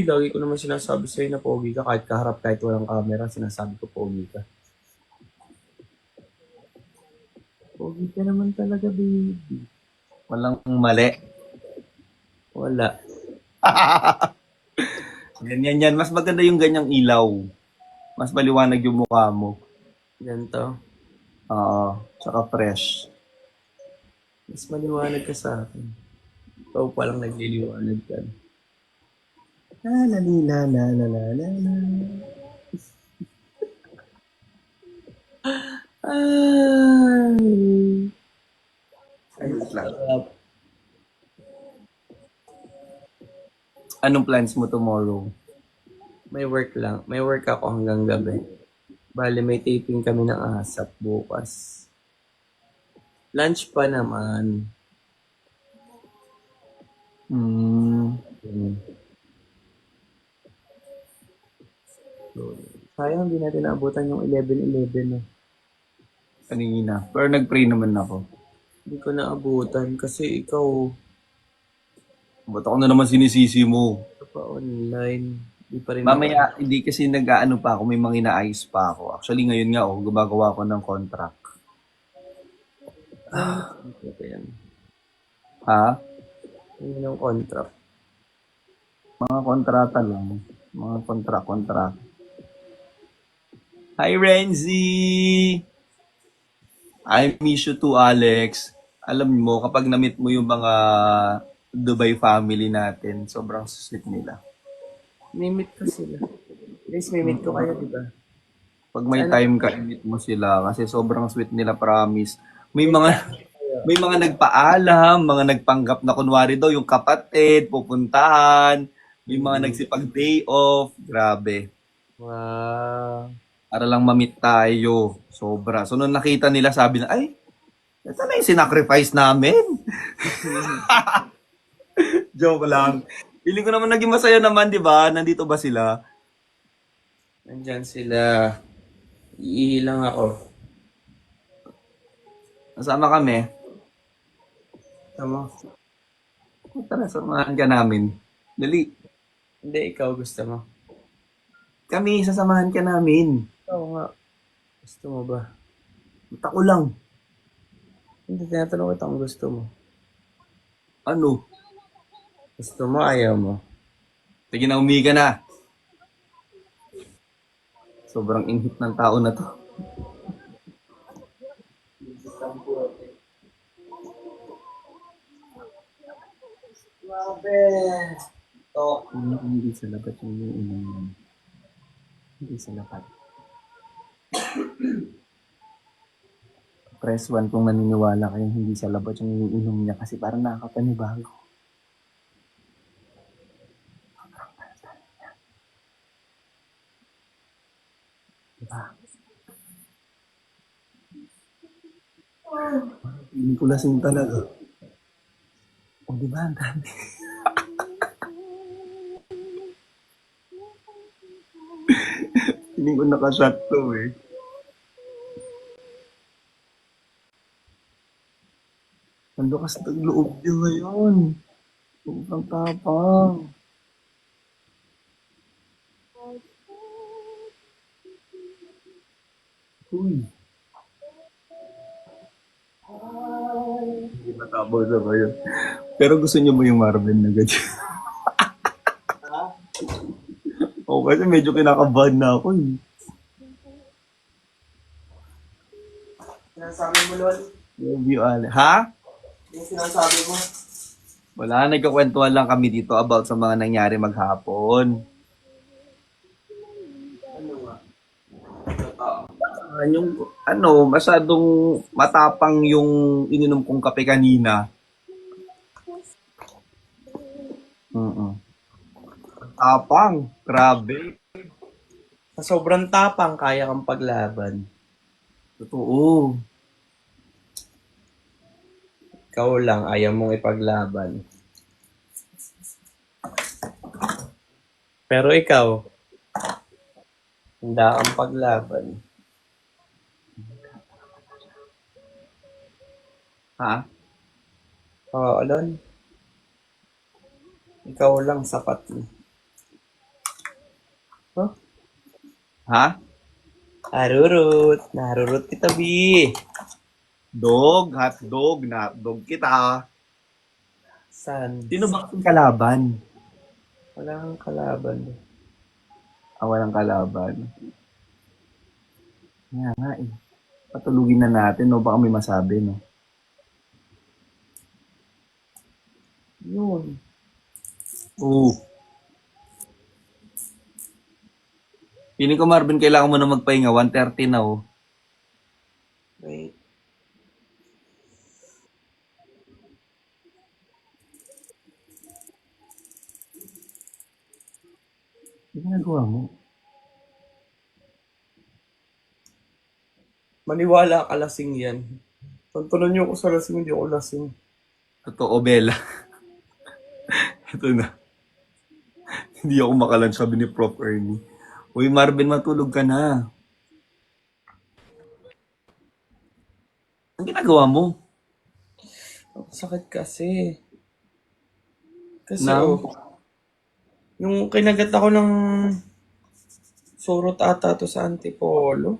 lagi ko naman sinasabi sa'yo na pogi ka kahit kaharap kahit walang camera, sinasabi ko pogi ka. Pogi ka naman talaga, baby. Walang mali. Wala. Ganyan yan. Mas maganda yung ganyang ilaw. Mas maliwanag yung mukha mo. Ganito. Oo. Tsaka fresh. Mas maliwanag ka sa akin. Ikaw palang nagliliwanag ka. La la la la la la la la. Ayos lang. Anong plans mo tomorrow? May work lang. May work ako hanggang gabi. Bale, may taping kami ng ASAP bukas. Lunch pa naman. So, sayang hindi natin naabutan yung 11-11. No? Kanina. Pero nag-pray naman ako. Hindi ko naabutan kasi ikaw Ba't ako na naman sinisisi mo? pa online. Di pa rin Mamaya, hindi kasi nag-aano pa ako, may mga inaayos pa ako. Actually, ngayon nga, gumagawa ako ng contract. Ito yan. Ha? Yun yung contract. Mga kontrata lang. Mga kontra. Hi, Renzi! I miss you too, Alex. Alam mo, kapag na-meet mo yung mga Dubai family natin, sobrang sweet nila. Mimit ko sila. At least mimit ko kayo, di ba? Pag may time ka, i-meet mo sila kasi sobrang sweet nila, promise. May mga nagpaalam, mga nagpanggap na kunwari daw yung kapatid, pupuntahan, may mga nagsipag day off, grabe. Wow. Para lang ma-meet tayo. Sobra. So nung nakita nila, sabi na, ay, ito na yung sinacrifice namin. Joke lang. Feeling ko naman naging masaya naman, di ba? Nandito ba sila? Nandyan sila. Iilang ako. Nasama kami. Tama. Tara, samahan ka namin. Dali. Hindi, ikaw gusto mo. Kami, sasamahan ka namin. Oo nga. Gusto mo ba? Basta ko lang. Hindi, tinatanong kita kung gusto mo. Ano? Gusto mo, ayaw mo. Sige na, umihi ka na. Sobrang inhit ng tao na to. Grabe. Ito. Hindi sa labat yung inom. Hindi sa labat. Press 1 kung naniniwala kayo hindi sa labat yung iniinom niya kasi parang nakakapanibago. Diba? Hindi ko lasing talaga. O diba, ang dami. Hindi ko nakashot to eh. Ang lakas ng loob niya ngayon. Sobrang tapang. Uy. Hindi matapos na ba yun? Pero gusto niyo ba yung Marvin na ganyan? Oo, kasi medyo kinakabahan na ako eh. Sinasabi mo, Lol? Love you, Ale. Ha? Yung sinasabi mo? Wala, nagkakwentuhan lang kami dito about sa mga nangyari maghapon. Ano nga? Yung, masyadong matapang yung ininom kong kape kanina. Tapang, grabe. Sa sobrang tapang, kaya kang paglaban. Totoo. Ikaw lang, ayaw mong ipaglaban. Pero ikaw, handa kang paglaban. Ha? Oo, Lol. Ikaw lang, sapat mo. Huh? Ha? Narurut kita, Bi. Dog, hotdog, na hotdog kita. San? Sino ba kasing kalaban? Wala kang kalaban. Walang kalaban. Nga nga eh. Patulugin na natin, no? Baka may masabi, no? Yun. Oo. Piling ko, Marvin, kailangan mo na magpahinga. 1:30 na, oh. Wait. Ano ginagawa mo? Maniwala ka, lasing yan. Tantunan niyo ako sa lasing, hindi ako lasing. Totoo, Bella. Ito na. Hindi ako makalan, sabi ni Prof. Ernie. Uy, Marvin, matulog ka na. Ang ginagawa mo? Ang sakit kasi. Kasi Nang? yung kinagat ako ng surot ata to sa Antipolo.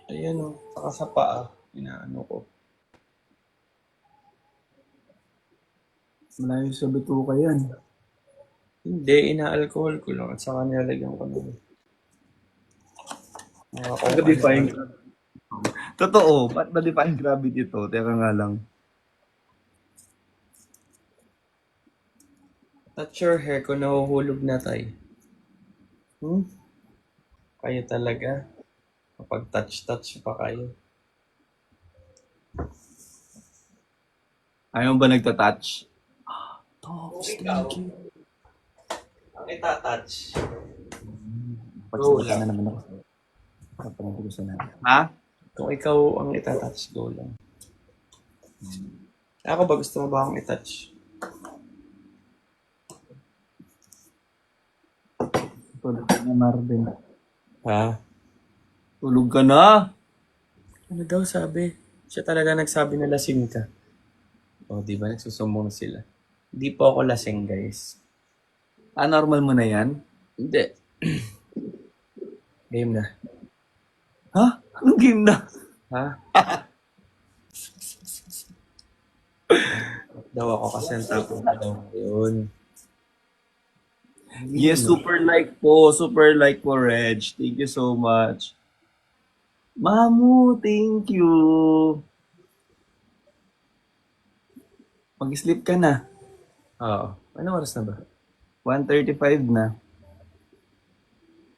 Ayan o, saka sa paa. Inaano ko. Malayo sa bituka yan. Hindi, ina-alcohol ko lang at saka nilalagyan ko ng mga kung Define. ano. Totoo, ba't ma-define gravity to? Teka nga lang. Touch your hair kung nahuhulog na tayo. Kayo talaga. Kapag touch pa kayo. Ayaw ba nagtatouch? Ikaw, ang itatouch. Pagsalita na naman ako. Kapag gusto na. Ha? Kung ikaw ang itatouch, go lang. Ako ba, gusto mo ba akong itouch? Tulad na Marvin. Ha? Tulog ka na. Ano daw sabi? Siya talaga nagsabi na lasing ka. O, di ba? Nagsusumbong na sila. Hindi po ako lasing, guys. Normal mo na yan? Hindi. Game na. Ha? Anong game na? Ha? daw ako kasi ang tapos na daw ngayon. Yes, super like po. Super like po, Reg. Thank you so much. Mamu, thank you. Mag-sleep ka na. Oo. Ano oras na ba? 1:35 na.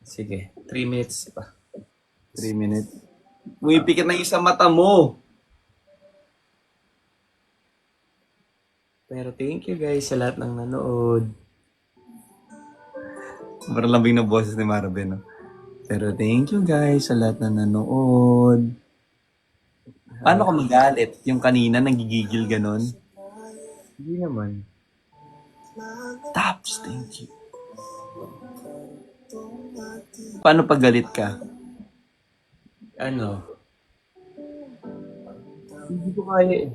Sige. 3 minutes pa. 3 minutes. Pumipikit na yung sa mata mo. Pero thank you guys sa lahat ng nanood. Sobrang lambing na boses ni Marvin. No? Pero thank you guys sa lahat na nanood. Paano ka magalit? Yung kanina, nagigigil ganon? Hindi naman. Taps, thank you. Paano pag galit ka? Ano? Hindi ko kaya eh.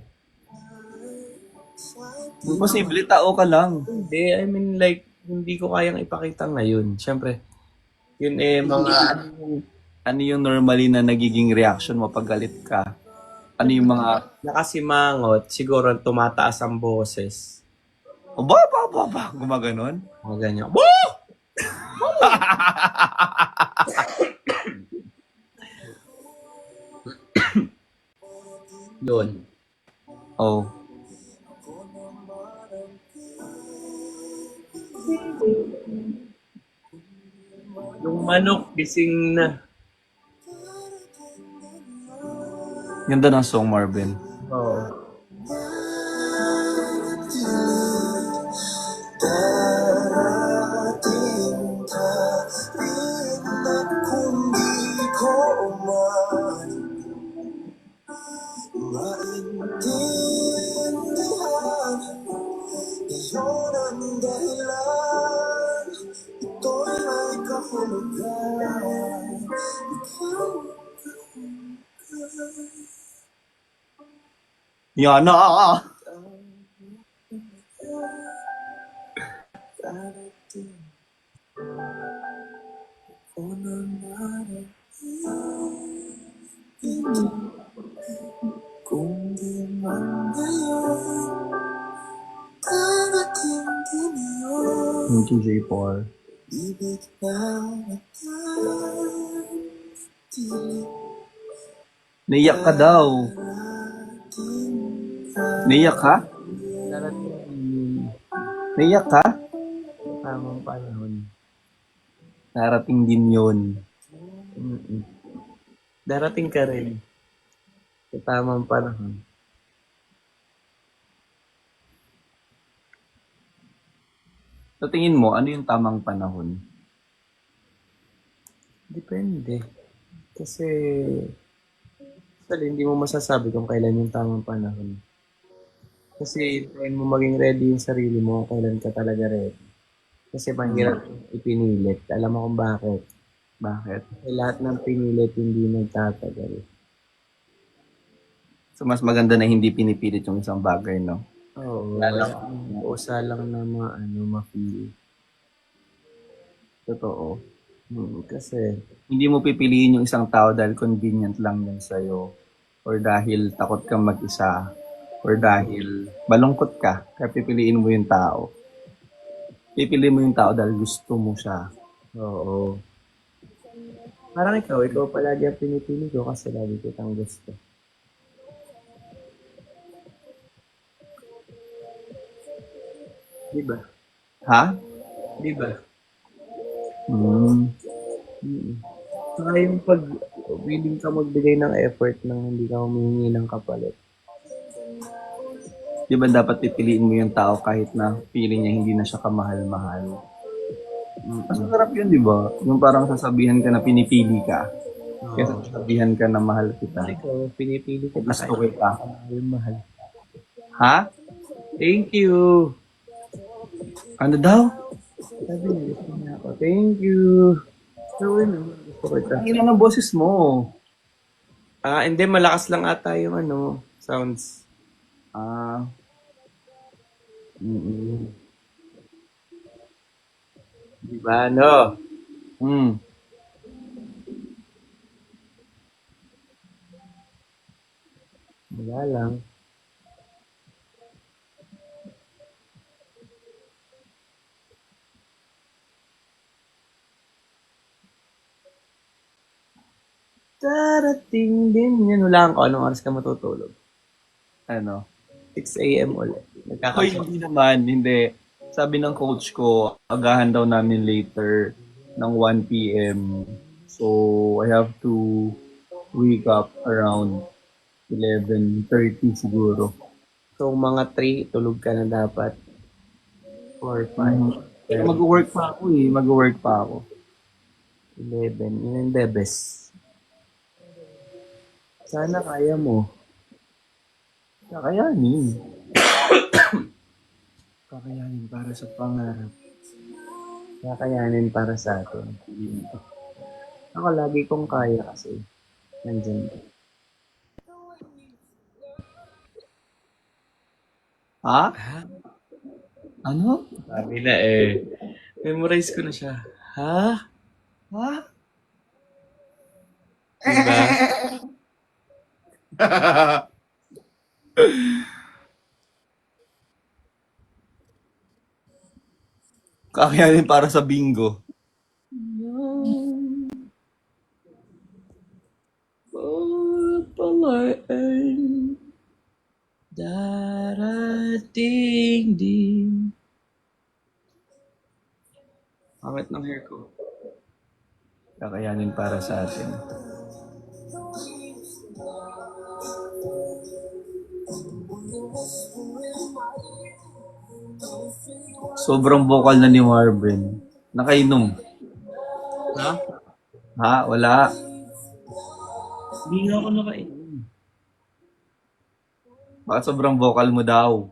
Posible, tao ka lang. Hindi, I mean like, hindi ko kayang ipakita ngayon. Siyempre, yun eh, mga Ano yung normally na nagiging reaction mo pag galit ka? Ano yung mga... nakasimangot, siguro tumataas ang boses. Oh, ba? Gumaganon? Mga ganyan. Woo! Yun. Oh. Yung manok, gising na. Ganda ng song, Marvin. Oo. Yana! Thank you, J4. Naiyak ka daw. Naiyak ka? Darating Naiyak ka? yung tamang panahon. Narating din yun. Mm-mm. Darating ka rin. Sa tamang panahon. Sa tingin mo, ano yung tamang panahon? Depende. Kasi, actually, hindi mo masasabi kung kailan yung tamang panahon. Kasi, hintayin mo maging ready yung sarili mo kung kailan ka talaga ready. Kasi mahirap ipinilit. Alam mo kung bakit. Bakit? Kasi lahat ng pinilit hindi nagtatagal. So, mas maganda na hindi pinipilit yung isang bagay, no? Oo. Usa lang na ma-feel. Totoo. Kasi, Hindi mo pipiliin yung isang tao dahil convenient lang yan sa'yo. Or dahil takot kang mag-isa. Or dahil malungkot ka. Kaya pipiliin mo yung tao. Pipiliin mo yung tao dahil gusto mo siya. oo. Parang ikaw palagi ang pinipili ko kasi lagi kitang gusto. Di ba? Ha? Di ba? Hmm. Saka yung pag willing ka magbigay ng effort nang hindi ka humingi ng kapalit. Di ba dapat pipiliin mo yung tao kahit na feeling niya hindi na siya kamahal-mahal? Mas masarap yun, di ba? Yung parang sasabihan ka na pinipili ka. Kaya sasabihan ka na mahal kita. Ikaw, pinipili kita Gusto kahit kita. mahal. Ha? Thank you! Ano daw? Sabi niya, gusto niya ako. Thank you! Sabi na, gusto ko ito. Ang ina ng boses mo. Hindi, malakas lang ata yung sounds. Ah. Mm-mm. Di ba, no? Hmm. Wala lang. Darating din yan. Wala ko anong oras ka matutulog. Ano? 6 a.m. ulit. Hoy, hindi naman. Hindi. Sabi ng coach ko, agahan daw namin later ng 1 p.m. So, I have to wake up around 11:30 siguro. So, mga 3, tulog ka na dapat. 4, 5, Pero mag-work pa ako eh. Mag-work pa ako. 11. Yun ang the best. Sana kaya mo. Kakayanin. Kakayanin para sa pangarap. Kakayanin para sa atin. Ako lagi kong kaya kasi. Nandyan. Ha? Ano? Sabi na eh. Memorize ko na siya. Ha? Ha? Diba? Kakayanin para sa bingo. Papalaan. Darating din. Pangit ng hair ko. Kakayanin para sa atin. Sobrang vocal na ni Marvin. Nakainom. Ha? Ha? Wala. Hindi nga ako nakainom. Bakit sobrang vocal mo daw?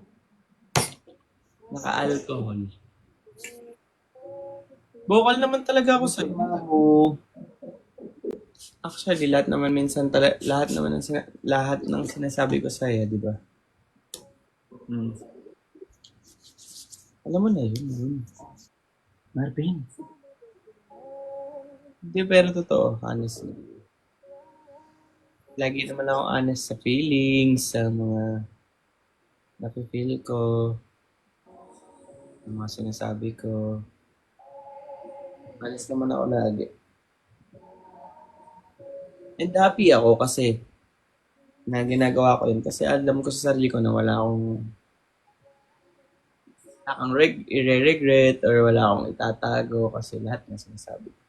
Naka-alcohol. Vocal naman talaga ako sa'yo. Oo. Actually, lahat ng sinasabi ko sa'yo, di ba? Hmm. Alam mo na yun. Marvin. Hindi, pero totoo, honestly. Lagi naman ako honest sa feelings, sa mga nafe-feel ko, sa mga sinasabi ko. Honest naman ako lagi. And happy ako kasi na ginagawa ko yun. Kasi alam ko sa sarili ko na wala akong i-regret or wala akong itatago kasi lahat na sinasabi ko.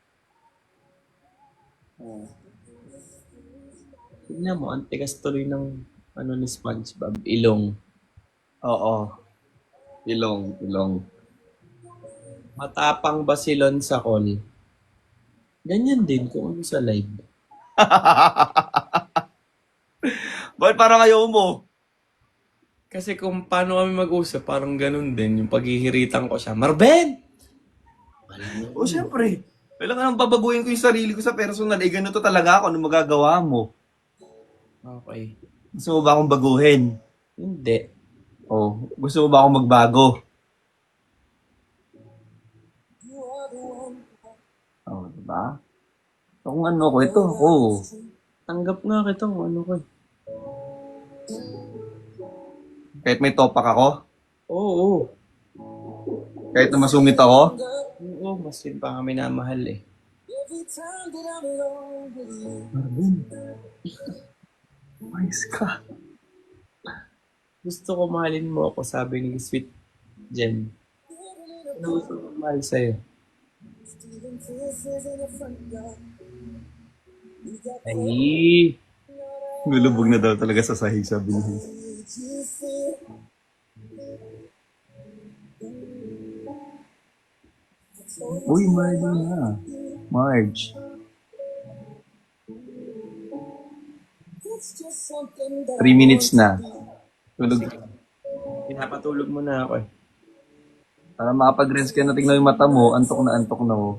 Tignan mo, ang tigas tuloy ng ni SpongeBob, ilong. Oo. Ilong. Matapang ba si Lon sa call? Ganyan din kung ano sa live. Bakit parang ayaw mo? Kasi kung paano kami mag-usap, parang ganun din. Yung paghihiritan ko siya, Marben! O syempre. Kailangan babaguhin ko yung sarili ko sa personal. Eh, ganito talaga ako. Ano magagawa mo? Okay. Gusto mo ba akong baguhin? Hindi. O, gusto mo ba akong magbago? Oh, diba? Diba? So, kung ano ko, ito ako. Tanggap nga kita kung ano ko. Kahit may topak ako, Oo. kahit na masungit ako, Oo, mas yun pa kami namahal eh. Marvin, nice ka. Gusto ko mahalin mo ako, sabi ni Sweet Jen. Ano gusto ko mahal sa'yo? Ay, Gulubog na daw talaga sa sahig, sabi niya. Uy, Marge na. Marge. 3 minutes na. Tulog. pinapatulog mo na ako eh. Para makapag-rinse ka na, tingnan yung mata mo, antok na oh.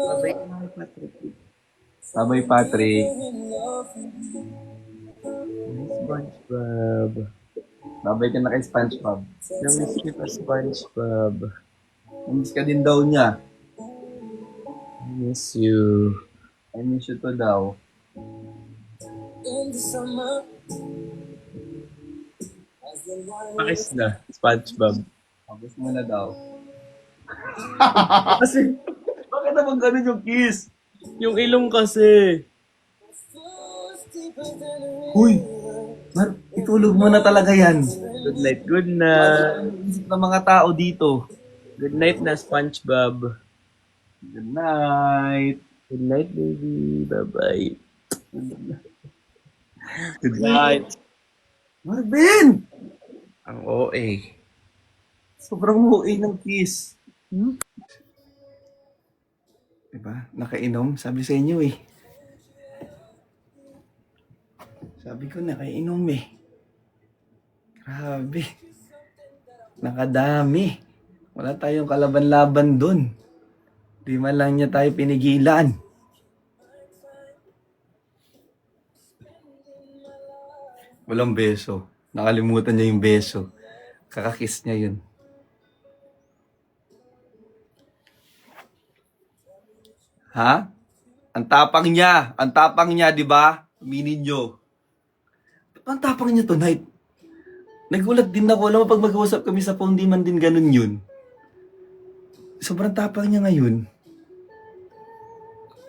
Babay ka na kay Patrick. Sabay, Patrick. SpongeBob. Sabay ka na kay SpongeBob. Namiss kita, SpongeBob. Miss ka din daw niya. I miss you. I miss you to daw. Pakis na, SpongeBob. Tapos mo na daw. Kasi, Bakit naman ganun yung kiss? yung ilong kasi. Huy! Itulog mo na talaga yan. Good night, good night. Isip ng mga tao dito. Good night na, SpongeBob. Good night. Good night, baby. Bye-bye. Good night. Marvin! Ang OA. Sobrang OA ng kiss. Diba? Nakainom. Sabi sa inyo eh. Sabi ko nakainom eh. Grabe. Nakadami. Wala tayong kalaban-laban dun. Di man lang niya tayo pinigilan. Walang beso. Nakalimutan niya yung beso. Kakakiss niya yun. Ha? Ang tapang niya. Ang tapang niya, di ba? Aminin nyo. Ang tapang niya tonight. Nagulat din ako. Alam mo, pag mag-uusap kami sa phone, di man din ganun yun. Sobrang tapang niya ngayon.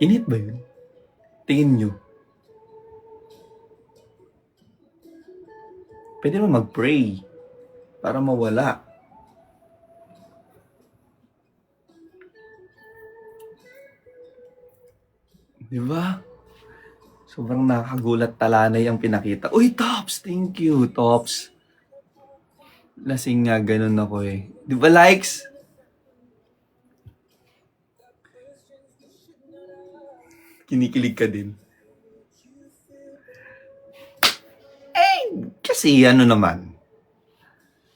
Init ba yun? Tingin nyo. Pwede naman mag-pray para mawala. Di ba? Sobrang nakagulat talanay ang pinakita. Uy, Tops! Thank you, Tops. Lasing nga, ganun ako eh. Di ba, likes? Kinikilig ka din. Kasi ano naman,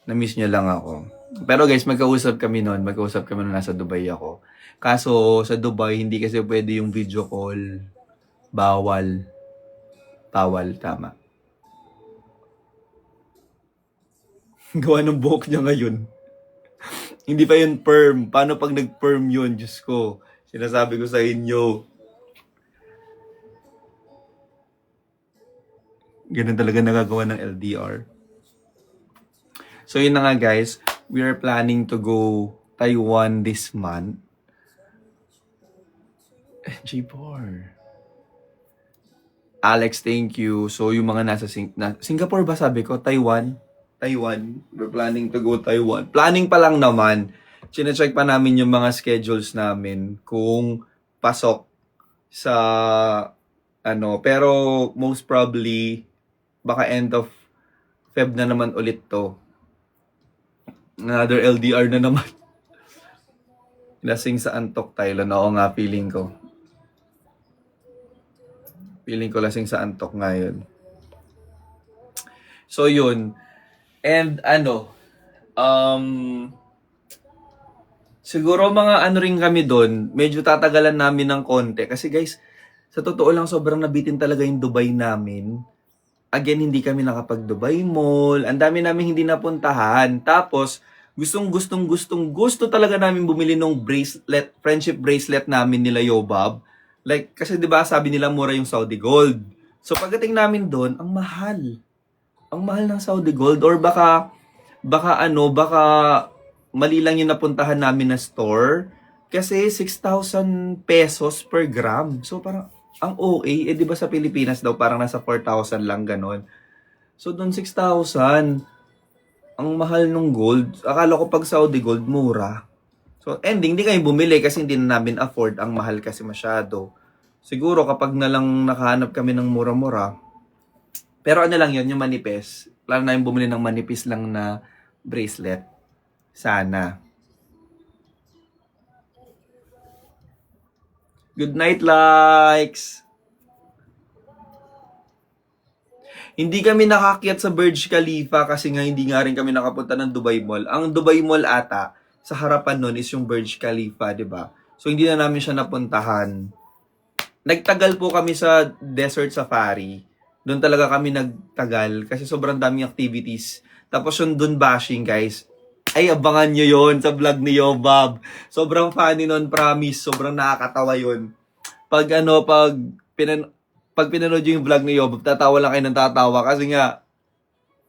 na-miss niya lang ako. Pero guys, magkausap kami noon nasa Dubai ako. Kaso sa Dubai, hindi kasi pwede yung video call. Bawal. Bawal, tama. Gawa ng buhok niya ngayon. Hindi pa yun perm. Paano pag nag-perm yun? Diyos ko, sinasabi ko sa inyo. Ganun talaga nagagawa ng LDR. So yun na nga guys, we are planning to go Taiwan this month. G4. Alex, thank you. So yung mga nasa Singapore ba sabi ko? Taiwan. We're planning to go Taiwan. Planning pa lang naman. Chine-check pa namin yung mga schedules namin kung pasok sa pero most probably baka end of Feb na naman ulit to. Another LDR na naman. Lasing sa antok, Thailand. Oo nga, feeling ko. Feeling ko lasing sa antok ngayon. So, yun. And, siguro mga rin kami doon, medyo tatagalan namin ng konti. Kasi guys, sa totoo lang, sobrang nabitin talaga yung Dubai namin. Again, hindi kami nakapag-Dubai Mall. Ang dami namin hindi napuntahan. Tapos, Gusto talaga namin bumili ng bracelet, friendship bracelet namin nila Yobab. Like, kasi 'di ba sabi nila mura yung Saudi Gold. So pagdating namin doon, ang mahal. Ang mahal ng Saudi Gold, or baka mali lang yung napuntahan namin na store. Kasi 6,000 pesos per gram. So parang ang OA, 'di ba sa Pilipinas daw parang nasa 4,000 lang ganon. So doon 6,000. Ang mahal nung gold. Akala ko pag Saudi Gold, mura. So, ending, hindi kami bumili kasi hindi na namin afford. Ang mahal kasi masyado. Siguro kapag na lang nakahanap kami ng mura-mura. Pero ano lang yun, yung manipis. Plano na yung bumili ng manipis lang na bracelet. Sana. Good night, likes! Hindi kami nakakyat sa Burj Khalifa kasi nga hindi nga rin kami nakapunta ng Dubai Mall. Ang Dubai Mall ata, sa harapan nun is yung Burj Khalifa, di ba? So hindi na namin siya napuntahan. Nagtagal po kami sa Desert Safari. Doon talaga kami nagtagal kasi sobrang daming activities. Tapos yung dun bashing, guys. Ay, abangan nyo yon sa vlog ni Yobab. Sobrang funny nun, promise. Sobrang nakakatawa yon. Pag pinanood yung vlog ni Yobab, tatawa lang kayo ng tatawa kasi nga,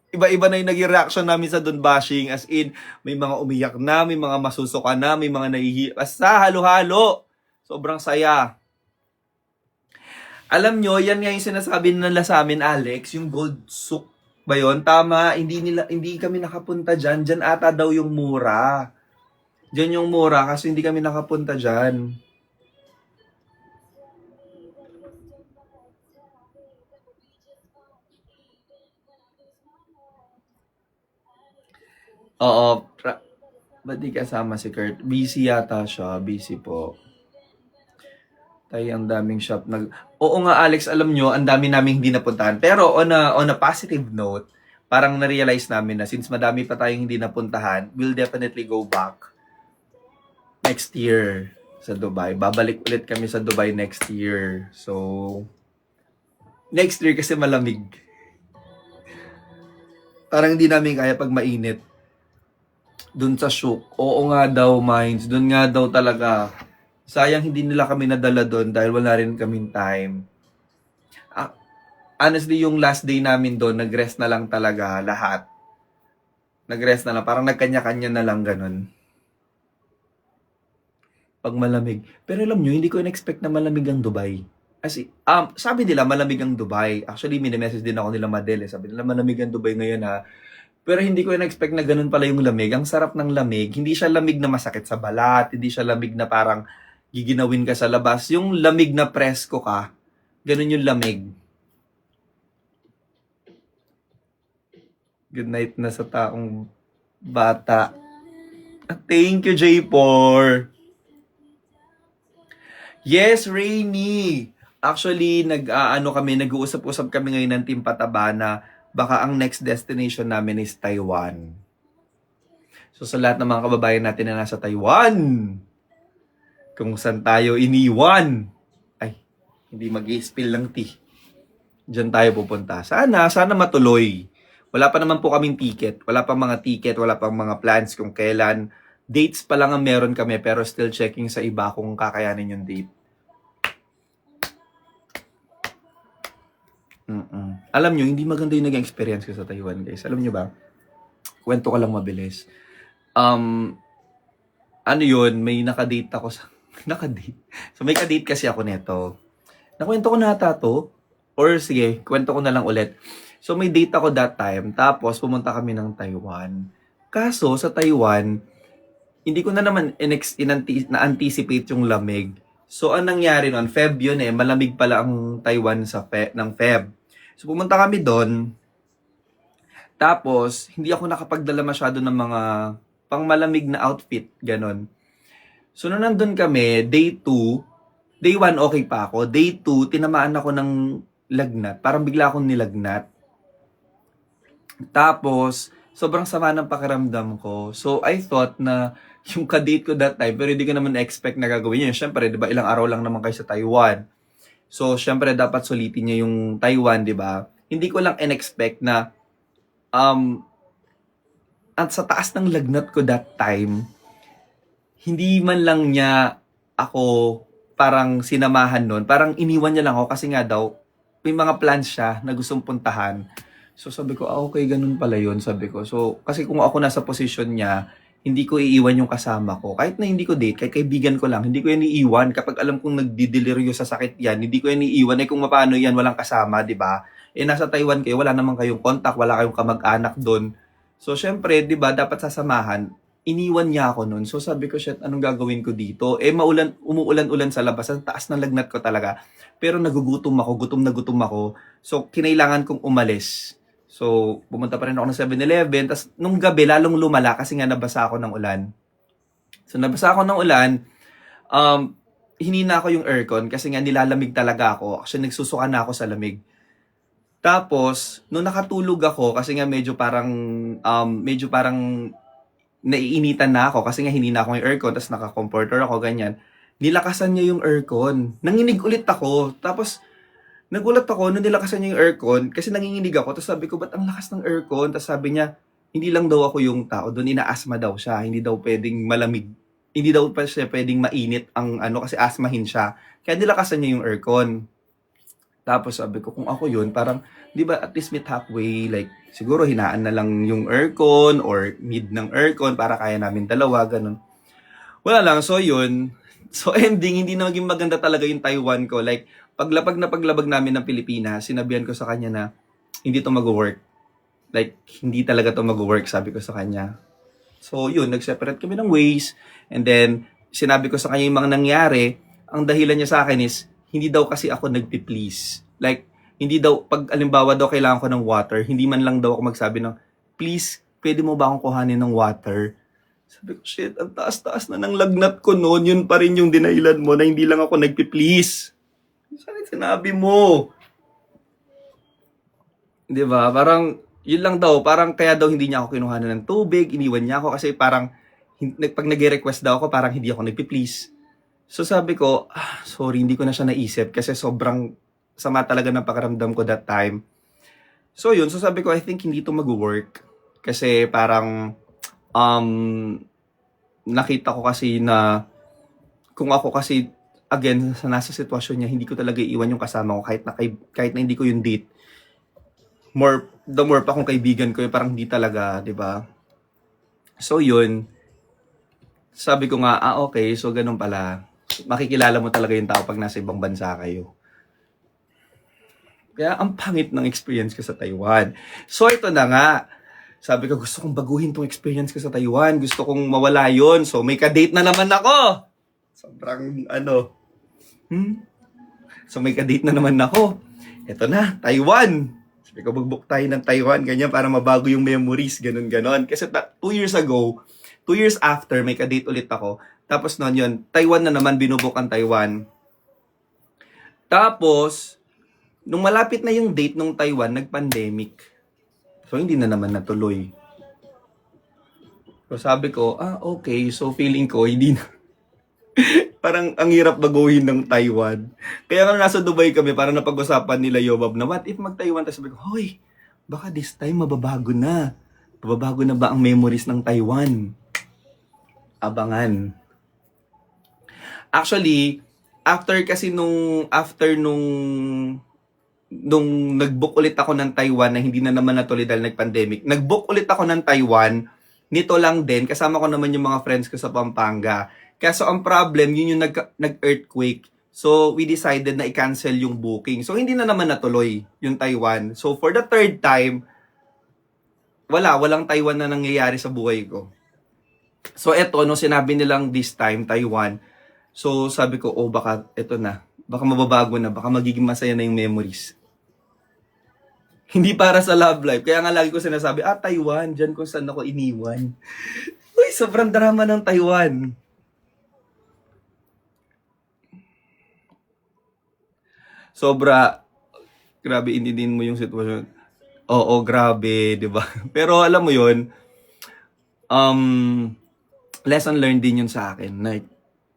iba-iba na yung naging reaction namin sa Don bashing. As in, may mga umiyak na, may mga masusuka na, may mga nahihi. Basta, halo-halo. Sobrang saya. Alam nyo, yan nga yung sinasabi nila sa amin, Alex, yung gold souk ba yun? Tama, hindi kami nakapunta dyan. Dyan ata daw yung mura. Dyan yung mura kasi hindi kami nakapunta dyan. Oo, ba't di kasama si Kurt? Busy yata siya, busy po. Tayo ang daming shop Oo nga Alex, alam nyo, ang dami namin hindi napuntahan. Pero on a positive note, parang na-realize namin na since madami pa tayong hindi napuntahan, we'll definitely go back next year sa Dubai. Babalik ulit kami sa Dubai next year. So, next year kasi malamig. Parang hindi namin kaya pag mainit. Doon sa Shook. Oo nga daw, Minds. Doon nga daw talaga. Sayang hindi nila kami nadala doon dahil wala rin kaming time. Honestly, yung last day namin doon, nag-rest na lang talaga lahat. Nag-rest na lang. Parang nagkanya-kanya na lang ganun. Pag malamig. Pero alam nyo, hindi ko in-expect na malamig ang Dubai. Sabi nila malamig ang Dubai. Actually, mini-message din ako nila Madel. Sabi nila malamig ang Dubai ngayon ha. Pero hindi ko in-expect na ganun pala yung lamig. Ang sarap ng lamig. Hindi siya lamig na masakit sa balat. Hindi siya lamig na parang giginawin ka sa labas. Yung lamig na presko ka. Ganun yung lamig. Good night na sa taong bata. Thank you, J4. Yes, Rainy. Actually, nag-uusap-usap kami ngayon ng Team Pataba na baka ang next destination namin is Taiwan. So sa lahat ng mga kababayan natin na nasa Taiwan, kung saan tayo iniwan, ay, hindi mag-i-spill ng tea. Diyan tayo pupunta. Sana matuloy. Wala pa naman po kaming ticket. Wala pang mga ticket, wala pang mga plans kung kailan. Dates pa lang ang meron kami pero still checking sa iba kung kakayanin yung date. Alam nyo, hindi maganda yung naging experience ko sa Taiwan, guys. Alam nyo ba? Kwento ko lang mabilis. Ano yun, may nakadate ako sa... nakadate? So may kadate kasi ako neto. Nakwento ko na ata to. Or sige, kwento ko na lang ulit. So may date ako that time. Tapos pumunta kami ng Taiwan. Kaso sa Taiwan, hindi ko na naman na-anticipate yung lamig. So ang nangyari nun, Feb yun eh. Malamig pala ang Taiwan ng Feb. So pumunta kami doon. Tapos, hindi ako nakapagdala masyado ng mga pangmalamig na outfit. Ganon. So nung nandun kami, day 1 okay pa ako. Day 2, tinamaan ako ng lagnat. Parang bigla akong nilagnat. Tapos, sobrang sama ng pakiramdam ko. So I thought na yung kadate ko that time, pero hindi ko naman expect na gagawin yun. Siyempre, di ba, ilang araw lang naman kayo sa Taiwan. So, siyempre, dapat sulitin niya yung Taiwan, di ba? Hindi ko lang in-expect na at sa taas ng lagnat ko that time, hindi man lang niya ako parang sinamahan nun. Parang iniwan niya lang ako kasi nga daw, may mga plans siya na gustong puntahan. So sabi ko, okay, ganun pala yun, sabi ko. So, kasi kung ako nasa posisyon niya, hindi ko iiwan yung kasama ko. Kahit na hindi ko date, kahit kaibigan ko lang, hindi ko yan iiwan. Kapag alam kong nagdideliryo sa sakit yan, hindi ko yan iiwan. Eh kung paano yan, walang kasama, di ba? Eh nasa Taiwan kayo, wala naman kayong contact, wala kayong kamag-anak doon. So syempre, di ba, dapat sasamahan. Iniwan niya ako noon. So sabi ko, shit, anong gagawin ko dito? Eh umuulan-ulan sa labas, ang taas ng lagnat ko talaga. Pero nagugutom ako, gutom na gutom ako. So kinailangan kong umalis. So, pumunta pa rin ako ng 7-Eleven. Tapos, nung gabi, lalong lumala kasi nga nabasa ako ng ulan. So, nabasa ako ng ulan. Hinina ko yung aircon kasi nga nilalamig talaga ako. Actually, nagsusuka na ako sa lamig. Tapos, nung nakatulog ako, kasi nga medyo parang naiinitan na ako kasi nga hinina ko yung aircon, tapos naka-comforter ako, ganyan. Nilakasan niya yung aircon. Nanginig ulit ako. Tapos, nagulat ako nung nilakasan niya yung aircon kasi nanginginig ako. Tapos sabi ko, ba't ang lakas ng aircon? Tapos sabi niya, hindi lang daw ako yung tao. Doon ina-asthma daw siya. Hindi daw pwedeng malamig. Hindi daw pa siya pwedeng mainit ang kasi asthmahin siya. Kaya nilakasan niya yung aircon. Tapos sabi ko, kung ako yun, parang, di ba at least meet halfway, like, siguro hinaan na lang yung aircon or mid ng aircon para kaya namin dalawa, ganun. Wala lang, so yun. So ending, hindi na maging maganda talaga yung Taiwan ko. Like, paglabag namin ng Pilipinas, sinabihan ko sa kanya na hindi to mag-work. Like, hindi talaga to mag-work, sabi ko sa kanya. So, yun, nag-separate kami ng ways. And then, sinabi ko sa kanya yung mga nangyari. Ang dahilan niya sa akin is, hindi daw kasi ako nagpi-please. Like, hindi daw, pag alimbawa daw kailangan ko ng water, hindi man lang daw ako magsabi ng, please, pwede mo ba akong kuhanin ng water? Sabi ko, shit, ang taas-taas na ng lagnat ko noon. Yun pa rin yung dinahilan mo na hindi lang ako nagpi-please. Saan sinabi mo? Di ba? Parang, yun lang daw. Parang kaya daw hindi niya ako kinuhanan ng tubig. Iniwan niya ako kasi parang, pag nag-request daw ako, parang hindi ako nagpi-please. So sabi ko, sorry, hindi ko na siya naisip kasi sobrang sama talaga ng pakiramdam ko that time. So yun, so sabi ko, I think hindi to mag-work. Kasi parang, nakita ko kasi na, kung ako kasi, again, sa nasa sitwasyon niya, hindi ko talaga iiwan yung kasama ko kahit na hindi ko yung date. The more pa kung kaibigan ko, parang hindi talaga, di ba? So, yun. Sabi ko nga, okay, so ganun pala. Makikilala mo talaga yung tao pag nasa ibang bansa kayo. Kaya, ang pangit ng experience ko sa Taiwan. So, ito na nga. Sabi ko, gusto kong baguhin tong experience ko sa Taiwan. Gusto kong mawala yon. So, may ka-date na naman ako. Sobrang, So, may ka-date na naman ako. Ito na, Taiwan. Sabi ko, mag-book tayo ng Taiwan, ganyan, para mabago yung memories, ganun-ganon. Kasi 2 years ago, 2 years after, may ka-date ulit ako. Tapos noon yun, Taiwan na naman, binubuk ang Taiwan. Tapos, nung malapit na yung date ng Taiwan, nag-pandemic. So, hindi na naman natuloy. So, sabi ko, okay. So, feeling ko, hindi na. Parang ang hirap baguhin ng Taiwan. Kaya nga nasa Dubai kami, parang napag-usapan nila Yobab na, what if mag-Taiwan? Tapos sabi ko, hoy, baka this time mababago na. Mababago na ba ang memories ng Taiwan? Abangan. Actually, after nung nag-book ulit ako ng Taiwan na hindi na naman natuloy dahil nag-pandemic, nag-book ulit ako ng Taiwan, nito lang din, kasama ko naman yung mga friends ko sa Pampanga. Kaso ang problem, yun yung nag-earthquake. So, we decided na i-cancel yung booking. So, hindi na naman natuloy yung Taiwan. So, for the third time, walang Taiwan na nangyayari sa buhay ko. So, eto, nung sinabi nilang this time, Taiwan, so, sabi ko, baka eto na. Baka mababago na. Baka magiging masaya na yung memories. Hindi para sa love life. Kaya nga lagi ko sinasabi, Taiwan, dyan kung saan ako iniwan. Uy, sobrang drama ng Taiwan. Grabe, intindihin mo yung sitwasyon. Oo, grabe, di ba? Pero alam mo yun, lesson learned din yun sa akin. Like,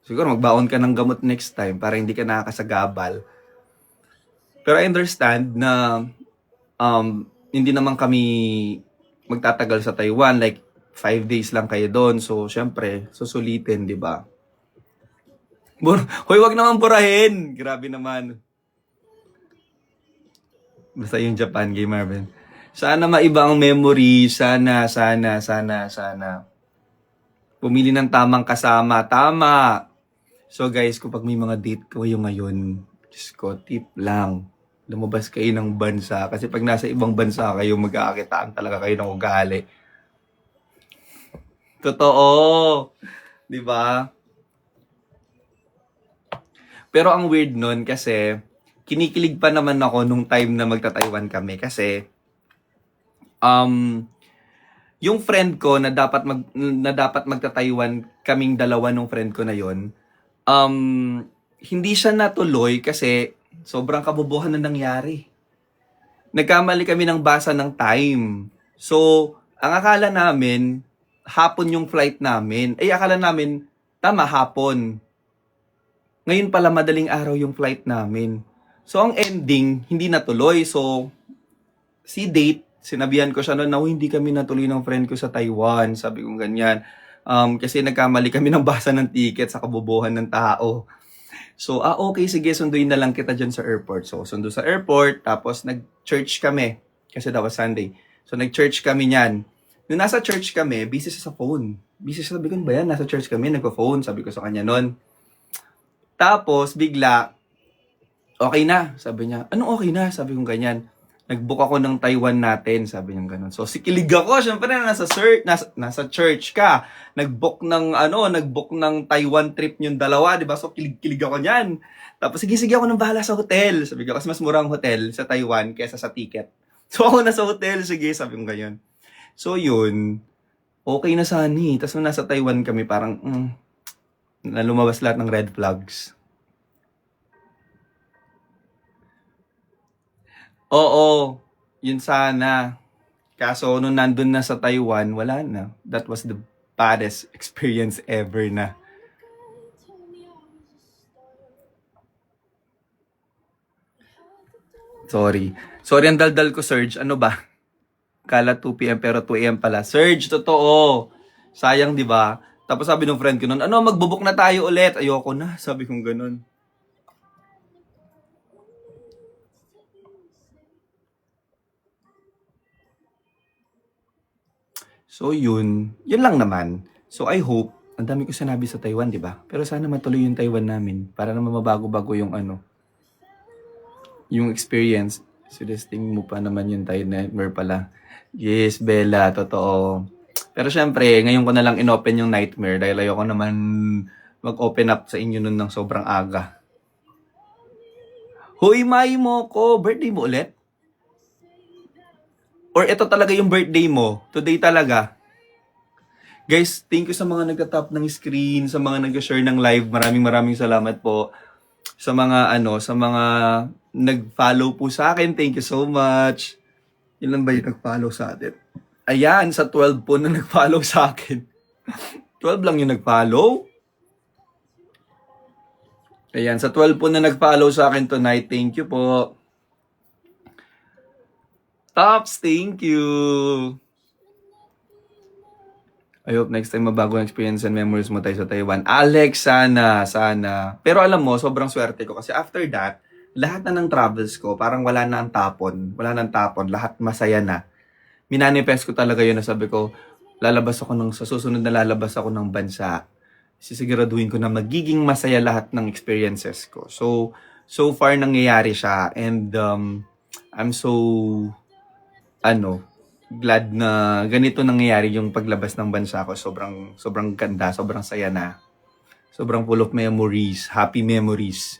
siguro magbaon ka ng gamot next time para hindi ka nakakasagabal. Pero I understand na hindi naman kami magtatagal sa Taiwan. Like, 5 days lang kayo doon. So, syempre, susulitin, di ba? Hoy, wag naman burahin. Grabe naman. Basta yung Japan game, Marvin. Sana maiba ang memory. Sana. Pumili ng tamang kasama. Tama. So guys, kapag may mga date kayo ngayon, Diyos ko, tip lang. Lumabas kayo ng bansa. Kasi pag nasa ibang bansa kayo, mag-aakitaan talaga kayo ng ugali. Totoo. Di ba? Pero ang weird nun kasi, kinikilig pa naman ako nung time na magta-Taiwan kami. Kasi, yung friend ko na dapat magta-Taiwan, kaming dalawa nung friend ko na yon, hindi siya natuloy kasi sobrang kabobohan na nangyari. Nagkamali kami ng basa ng time. So, ang akala namin, hapon yung flight namin. Akala namin, tama, hapon. Ngayon pala madaling araw yung flight namin. So, ang ending, hindi natuloy. So, si date, sinabihan ko siya noon na hindi kami natuloy ng friend ko sa Taiwan. Sabi ko ganyan. Kasi nagkamali kami ng basa ng ticket sa kabobohan ng tao. So, okay, sige, sunduin na lang kita dyan sa airport. So, sundo sa airport, tapos nag-church kami. Kasi that was Sunday. So, nag-church kami niyan. Nung nasa church kami, busy siya sa phone. Busy siya, sabi ko, ba yan? Nasa church kami, nagpa-phone. Sabi ko sa kanya noon. Tapos, bigla, okay na. Sabi niya, anong okay na? Sabi ko ganyan. Nag-book ako ng Taiwan natin. Sabi niya ganun. So, sikilig ako. Siyempre, nasa church ka. Nag-book ng Taiwan trip yung dalawa. Diba? So, kilig ako niyan. Tapos, sige ako nang bahala sa hotel. Sabi ko, kasi mas murang hotel sa Taiwan kesa sa ticket. So, ako na sa hotel. Sige, sabi ko ganyan. So, yun. Okay na sana eh. Tapos, nung nasa Taiwan kami, parang, na lumabas lahat ng red flags. Oo, yun sana. Kaso nung nandun na sa Taiwan, wala na. That was the baddest experience ever na. Sorry ang daldal ko, Serge. Ano ba? Kala 2 p.m. pero 2 a.m. pala. Serge, totoo. Sayang, di ba? Tapos sabi ng friend ko nun, magbubuk na tayo ulit. Ayoko na. Sabi kong ganun. So yun lang naman. So I hope, ang dami ko sinabi sa Taiwan, di ba? Pero sana matuloy yung Taiwan namin para naman mabago-bago yung yung experience. Suggesting mo pa naman yung Thai nightmare pala. Yes, Bella, totoo. Pero syempre, ngayon ko na lang inopen yung nightmare dahil ayoko naman mag-open up sa inyo nun ng sobrang aga. Hoy, May mo ko, birthday mo ulit? Or ito talaga yung birthday mo? Today talaga? Guys, thank you sa mga nagtatap ng screen, sa mga nag-share ng live. Maraming salamat po. Sa mga nag-follow po sa akin, thank you so much. Ilan ba yung nag-follow sa atin? Ayan, sa 12 po na nag-follow sa akin. 12 lang yung nag-follow. Ayan, sa 12 po na nag-follow sa akin tonight, thank you po. Tops, thank you. I hope next time mabago ang experience and memories mo tayo sa Taiwan. Alex, sana. Pero alam mo, sobrang swerte ko kasi after that, lahat na ng travels ko, parang wala na ang tapon. Lahat masaya na. Minanifest ko talaga yun na sabi ko, sa susunod na lalabas ako ng bansa. Sisiguraduhin ko na magiging masaya lahat ng experiences ko. So far nangyayari siya and I'm so glad na ganito nangyayari yung paglabas ng bansa ko. Sobrang ganda, sobrang saya na. Sobrang full of memories, happy memories.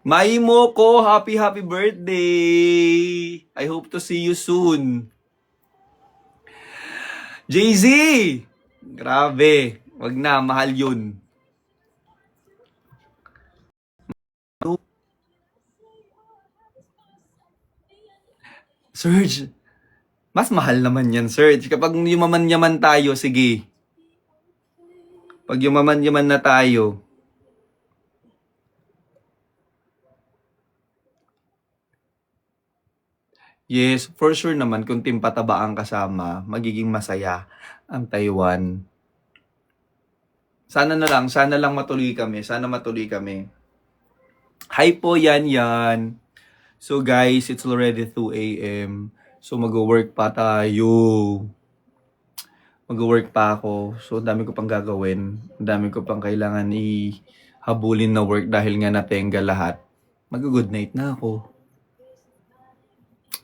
Mai mo ko, happy birthday! I hope to see you soon. Jay-Z! Grabe, wag na, mahal yun. Serge, mas mahal naman yan, Serge. Kapag yumaman-yaman tayo, sige. Pag yumaman-yaman na tayo. Yes, for sure naman kung Team Pataba ang kasama, magiging masaya ang Taiwan. Sana lang matuloy kami. Sana matuloy kami. Hi po, yan. So guys, it's already 2 a.m. So mag-work pa tayo. Mag-work pa ako. So ang dami ko pang gagawin. Ang dami ko pang kailangan ihabulin na work dahil nga natenga lahat. Mag-good night na ako.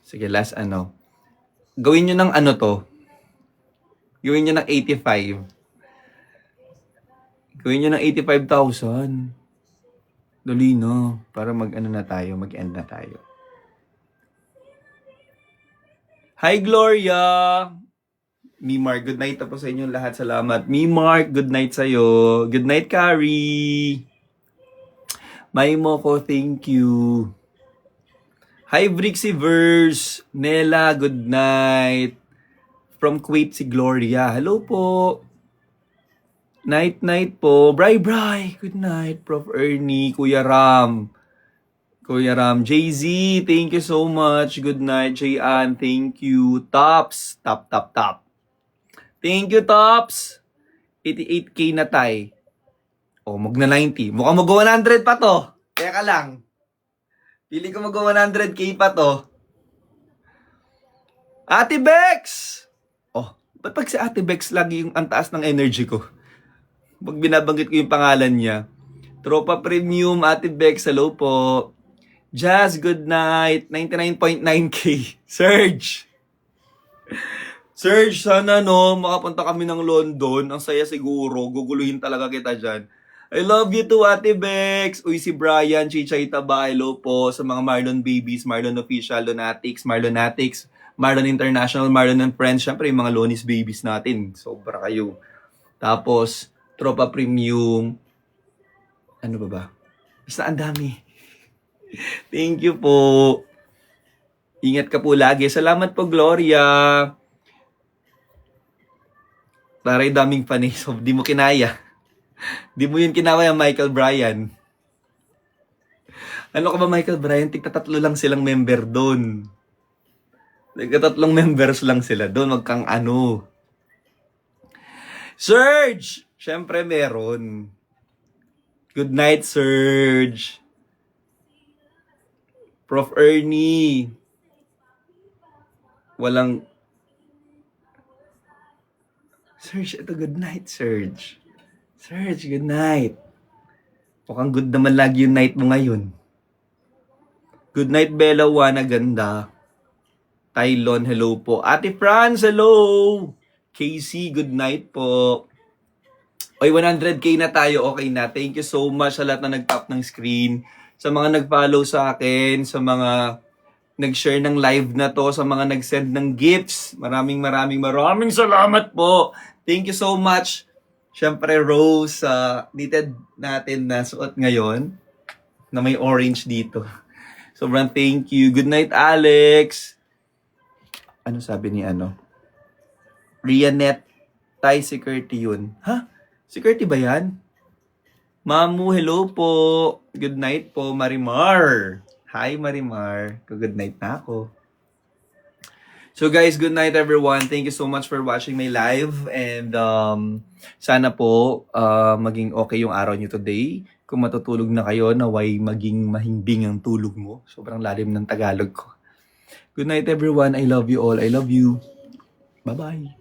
Sige, last ano. Gawin nyo ng ano to. Gawin nyo ng 85. Gawin nyo ng 85,000. Dali na. Para mag-ano na tayo. Mag-end na tayo. Hi, Gloria! Mark, good night po sa inyong lahat. Salamat. Mark, good night sa'yo. Good night, Carrie. Mo ko, thank you. Hi, Brixiverse. Nela, good night. From Kuwait, si Gloria. Hello po. Night po. Bry. Good night, Prof. Ernie. Kuya Ram. JZ, thank you so much. Good night, Jayan. Thank you. Tops. Top. Thank you, Tops. 88K na tay. Oh, mag na 90. Mukhang mag-100 pa to. Teka lang. Pili ko mag-100K pa to. Ate Bex! Oh, ba't pag si Ate Bex lagi yung antaas ng energy ko? Pag binabanggit ko yung pangalan niya. Tropa Premium, Ate Bex, hello po. Jazz, good night. 99.9K. Serge, sana makapunta kami ng London. Ang saya siguro. Guguluhin talaga kita dyan. I love you too, Ate Bex. Uy, si Brian, Chichay Taba, hello po. Sa mga Marlon Babies, Marlon Official, Lonatics, Marlon International, Marlon and Friends. Syempre, yung mga Lonis Babies natin. Sobra kayo. Tapos, Tropa Premium. Ano ba? Basta ang dami. Thank you po. Ingat ka po lagi. Salamat po, Gloria. Taray daming panis. Di mo kinaya. Di mo yun kinaya, Michael Bryan. Ano ka ba, Michael Bryan? Tigta-tatlo lang silang member doon. Tigta-tatlong members lang sila doon. Wag kang ano. Serge! Siyempre meron. Good night, Serge. Prof. Ernie. Walang... Serge, ito good night, Serge. Serge, good night. Mukhang good naman lagi yung night mo ngayon. Good night, Bella Wana, ganda. Tylon, hello po. Ate Franz, hello. Casey, good night po. Oy, 100K na tayo, okay na. Thank you so much sa lahat na nag-tap ng screen. Sa mga nag-follow sa akin, sa mga nag-share ng live na to, sa mga nag-send ng gifts. Maraming salamat po. Thank you so much. Siyempre, Rose, knitted natin na suot ngayon na may orange dito. Sobrang thank you. Good night, Alex. Ano sabi ni Rianet, Thai security yun. Ha? Security ba yan? Mamu, hello po. Good night po, Marimar. Hi, Marimar. Good night na ako. So guys, good night everyone. Thank you so much for watching my live. And sana po maging okay yung araw nyo today. Kung matutulog na kayo, naway maging mahimbing ang tulog mo. Sobrang lalim ng Tagalog ko. Good night everyone. I love you all. I love you. Bye-bye.